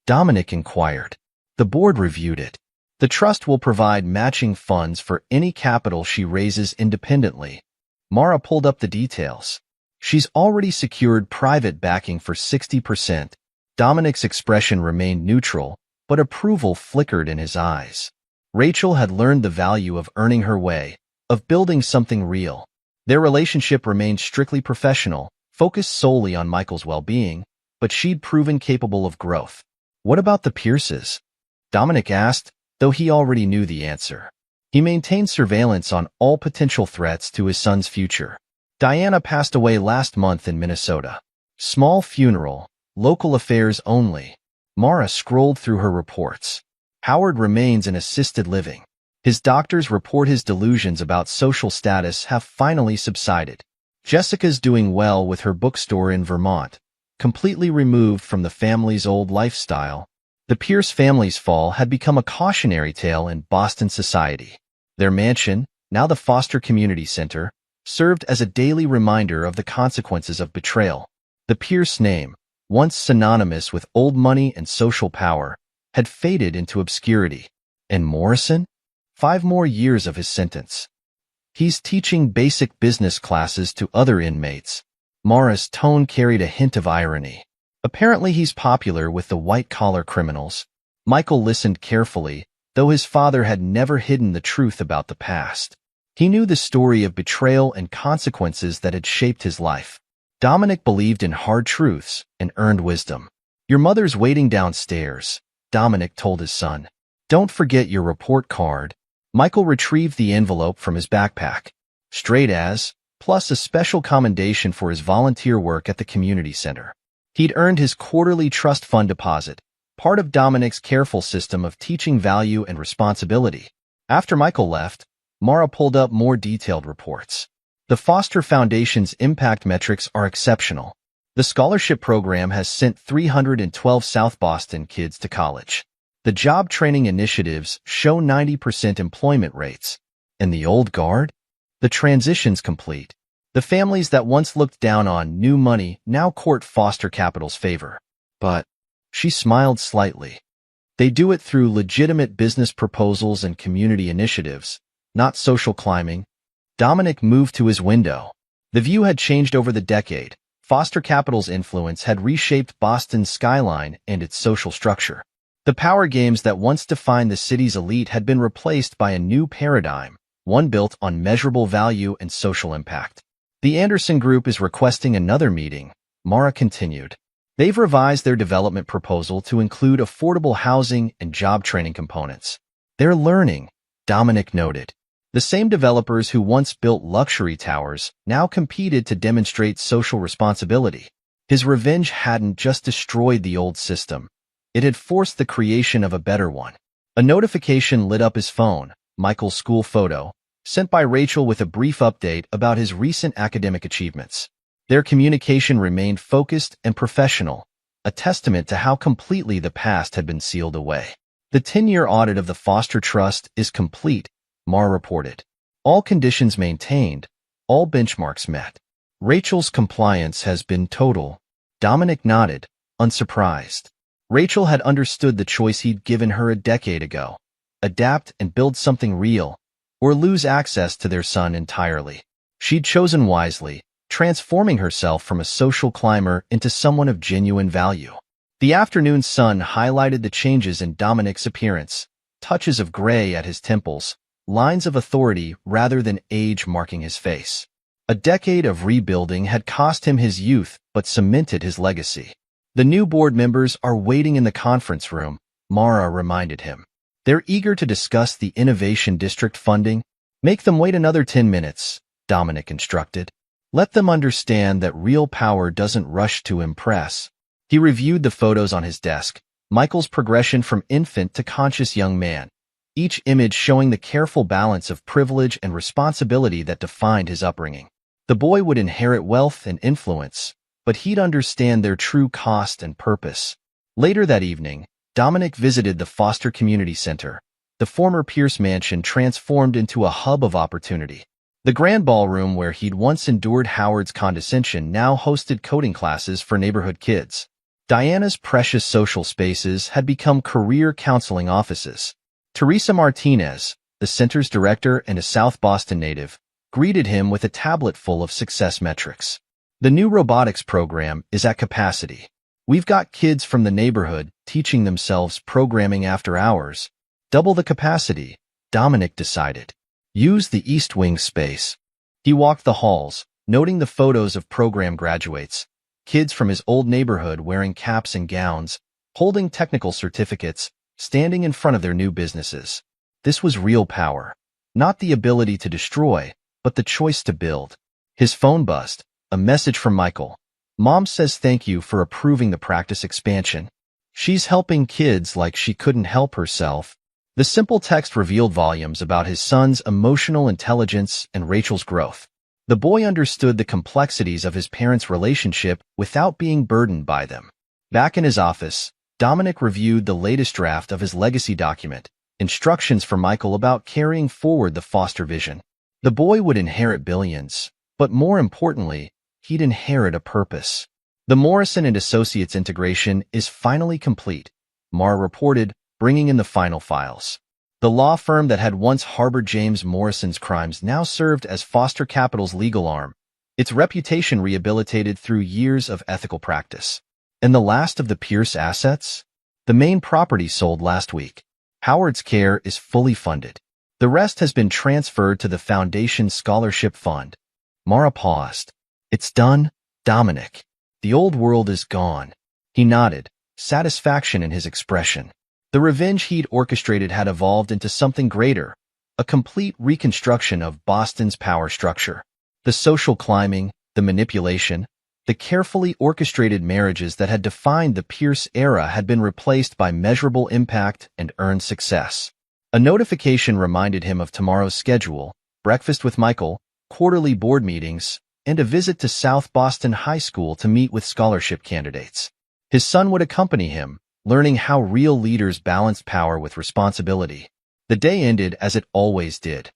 Dominic inquired. The board reviewed it. The trust will provide matching funds for any capital she raises independently. Mara pulled up the details. She's already secured private backing for 60%. Dominic's expression remained neutral, but approval flickered in his eyes. Rachel had learned the value of earning her way, of building something real. Their relationship remained strictly professional, focused solely on Michael's well-being, but she'd proven capable of growth. What about the Pierces? Dominic asked, though he already knew the answer. He maintained surveillance on all potential threats to his son's future. Diana passed away last month in Minnesota. Small funeral, local affairs only. Mara scrolled through her reports. Howard remains in assisted living. His doctors report his delusions about social status have finally subsided. Jessica's doing well with her bookstore in Vermont, completely removed from the family's old lifestyle. The Pierce family's fall had become a cautionary tale in Boston society. Their mansion, now the Foster Community Center, served as a daily reminder of the consequences of betrayal. The Pierce name, once synonymous with old money and social power, had faded into obscurity. And Morrison? 5 more years of his sentence. He's teaching basic business classes to other inmates. Mara's tone carried a hint of irony. Apparently he's popular with the white-collar criminals. Michael listened carefully, though his father had never hidden the truth about the past. He knew the story of betrayal and consequences that had shaped his life. Dominic believed in hard truths and earned wisdom. Your mother's waiting downstairs, Dominic told his son. Don't forget your report card. Michael retrieved the envelope from his backpack. Straight as, plus a special commendation for his volunteer work at the community center. He'd earned his quarterly trust fund deposit, part of Dominic's careful system of teaching value and responsibility. After Michael left, Mara pulled up more detailed reports. The Foster Foundation's impact metrics are exceptional. The scholarship program has sent 312 South Boston kids to college. The job training initiatives show 90% employment rates. And the old guard? The transition's complete. The families that once looked down on new money now court Foster Capital's favor. But she smiled slightly. They do it through legitimate business proposals and community initiatives, not social climbing. Dominic moved to his window. The view had changed over the decade. Foster Capital's influence had reshaped Boston's skyline and its social structure. The power games that once defined the city's elite had been replaced by a new paradigm, one built on measurable value and social impact. The Anderson Group is requesting another meeting, Mara continued. They've revised their development proposal to include affordable housing and job training components. They're learning, Dominic noted. The same developers who once built luxury towers now competed to demonstrate social responsibility. His revenge hadn't just destroyed the old system. It had forced the creation of a better one. A notification lit up his phone, Michael's school photo, sent by Rachel with a brief update about his recent academic achievements. Their communication remained focused and professional, a testament to how completely the past had been sealed away. The 10-year audit of the Foster Trust is complete, Mara reported. All conditions maintained, all benchmarks met. Rachel's compliance has been total. Dominic nodded, unsurprised. Rachel had understood the choice he'd given her a decade ago. Adapt and build something real, or lose access to their son entirely. She'd chosen wisely, transforming herself from a social climber into someone of genuine value. The afternoon sun highlighted the changes in Dominic's appearance, touches of gray at his temples, lines of authority rather than age marking his face. A decade of rebuilding had cost him his youth but cemented his legacy. The new board members are waiting in the conference room, Mara reminded him. They're eager to discuss the Innovation District funding. Make them wait another 10 minutes, Dominic instructed. Let them understand that real power doesn't rush to impress. He reviewed the photos on his desk, Michael's progression from infant to conscious young man, each image showing the careful balance of privilege and responsibility that defined his upbringing. The boy would inherit wealth and influence, but he'd understand their true cost and purpose. Later that evening, Dominic visited the Foster Community Center, the former Pierce mansion transformed into a hub of opportunity. The grand ballroom where he'd once endured Howard's condescension now hosted coding classes for neighborhood kids. Diana's precious social spaces had become career counseling offices. Teresa Martinez, the center's director and a South Boston native, greeted him with a tablet full of success metrics. The new robotics program is at capacity. We've got kids from the neighborhood teaching themselves programming after hours. Double the capacity, Dominic decided. Use the East Wing space. He walked the halls, noting the photos of program graduates, kids from his old neighborhood wearing caps and gowns, holding technical certificates, standing in front of their new businesses. This was real power. Not the ability to destroy, but the choice to build. His phone buzzed, a message from Michael. Mom says thank you for approving the practice expansion. She's helping kids like she couldn't help herself. The simple text revealed volumes about his son's emotional intelligence and Rachel's growth. The boy understood the complexities of his parents' relationship without being burdened by them. Back in his office, Dominic reviewed the latest draft of his legacy document, instructions for Michael about carrying forward the Foster vision. The boy would inherit billions, but more importantly, he'd inherit a purpose. The Morrison and Associates integration is finally complete, Mara reported, bringing in the final files. The law firm that had once harbored James Morrison's crimes now served as Foster Capital's legal arm, its reputation rehabilitated through years of ethical practice. And the last of the Pierce assets? The main property sold last week. Howard's care is fully funded. The rest has been transferred to the Foundation's scholarship fund. Mara paused. It's done, Dominic. The old world is gone. He nodded, satisfaction in his expression. The revenge he'd orchestrated had evolved into something greater, a complete reconstruction of Boston's power structure. The social climbing, the manipulation, the carefully orchestrated marriages that had defined the Pierce era had been replaced by measurable impact and earned success. A notification reminded him of tomorrow's schedule, breakfast with Michael, quarterly board meetings, and a visit to South Boston High School to meet with scholarship candidates. His son would accompany him, learning how real leaders balanced power with responsibility. The day ended as it always did,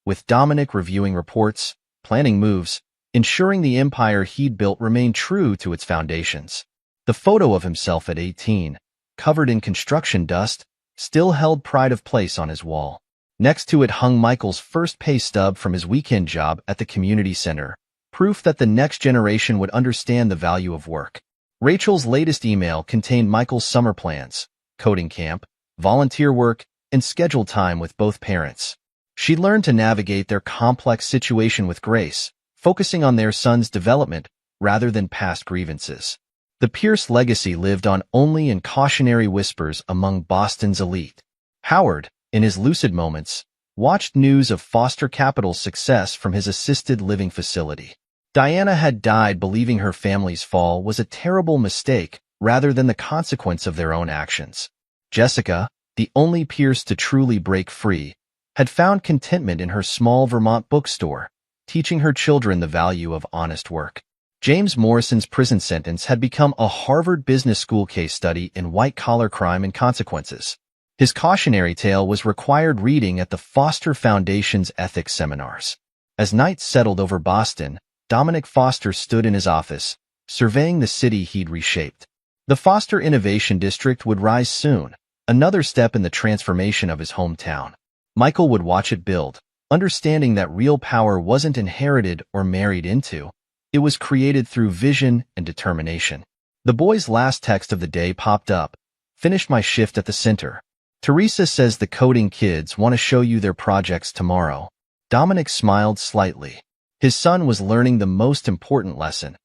with Dominic reviewing reports, planning moves, ensuring the empire he'd built remained true to its foundations. The photo of himself at 18, covered in construction dust, still held pride of place on his wall. Next to it hung Michael's first pay stub from his weekend job at the community center, proof that the next generation would understand the value of work. Rachel's latest email contained Michael's summer plans, coding camp, volunteer work, and scheduled time with both parents. She learned to navigate their complex situation with grace, focusing on their son's development rather than past grievances. The Pierce legacy lived on only in cautionary whispers among Boston's elite. Howard, in his lucid moments, watched news of Foster Capital's success from his assisted living facility. Diana had died believing her family's fall was a terrible mistake rather than the consequence of their own actions. Jessica, the only Pierce to truly break free, had found contentment in her small Vermont bookstore, teaching her children the value of honest work. James Morrison's prison sentence had become a Harvard Business School case study in white-collar crime and consequences. His cautionary tale was required reading at the Foster Foundation's ethics seminars. As night settled over Boston, Dominic Foster stood in his office, surveying the city he'd reshaped. The Foster Innovation District would rise soon, another step in the transformation of his hometown. Michael would watch it build, understanding that real power wasn't inherited or married into. It was created through vision and determination. The boy's last text of the day popped up. Finished my shift at the center. Teresa says the coding kids want to show you their projects tomorrow. Dominic smiled slightly. His son was learning the most important lesson,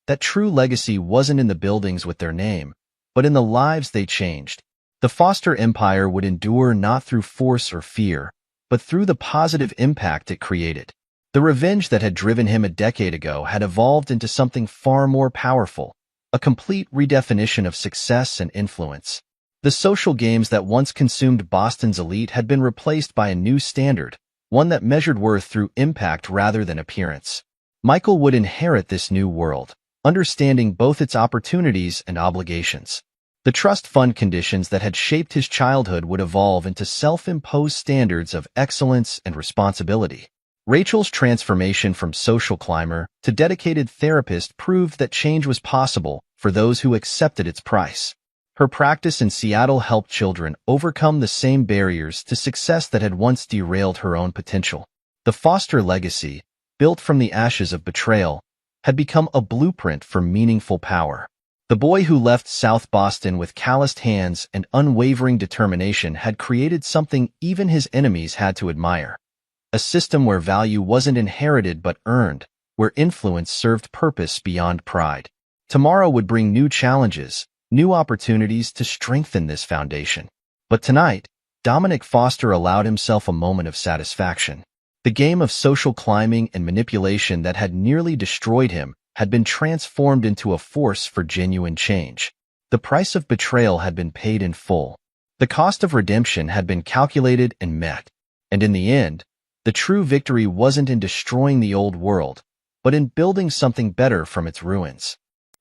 that true legacy wasn't in the buildings with their name, but in the lives they changed. The Foster empire would endure not through force or fear, but through the positive impact it created. The revenge that had driven him a decade ago had evolved into something far more powerful, a complete redefinition of success and influence. The social games that once consumed Boston's elite had been replaced by a new standard, one that measured worth through impact rather than appearance. Michael would inherit this new world, understanding both its opportunities and obligations. The trust fund conditions that had shaped his childhood would evolve into self-imposed standards of excellence and responsibility. Rachel's transformation from social climber to dedicated therapist proved that change was possible for those who accepted its price. Her practice in Seattle helped children overcome the same barriers to success that had once derailed her own potential. The Foster legacy, built from the ashes of betrayal, had become a blueprint for meaningful power. The boy who left South Boston with calloused hands and unwavering determination had created something even his enemies had to admire. A system where value wasn't inherited but earned, where influence served purpose beyond pride. Tomorrow would bring new challenges, new opportunities to strengthen this foundation. But tonight, Dominic Foster allowed himself a moment of satisfaction. The game of social climbing and manipulation that had nearly destroyed him had been transformed into a force for genuine change. The price of betrayal had been paid in full. The cost of redemption had been calculated and met. And in the end, the true victory wasn't in destroying the old world, but in building something better from its ruins.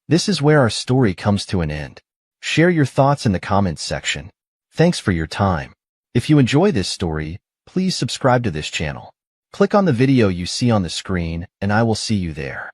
This is where our story comes to an end. Share your thoughts in the comments section. Thanks for your time. If you enjoy this story, please subscribe to this channel. Click on the video you see on the screen, and I will see you there.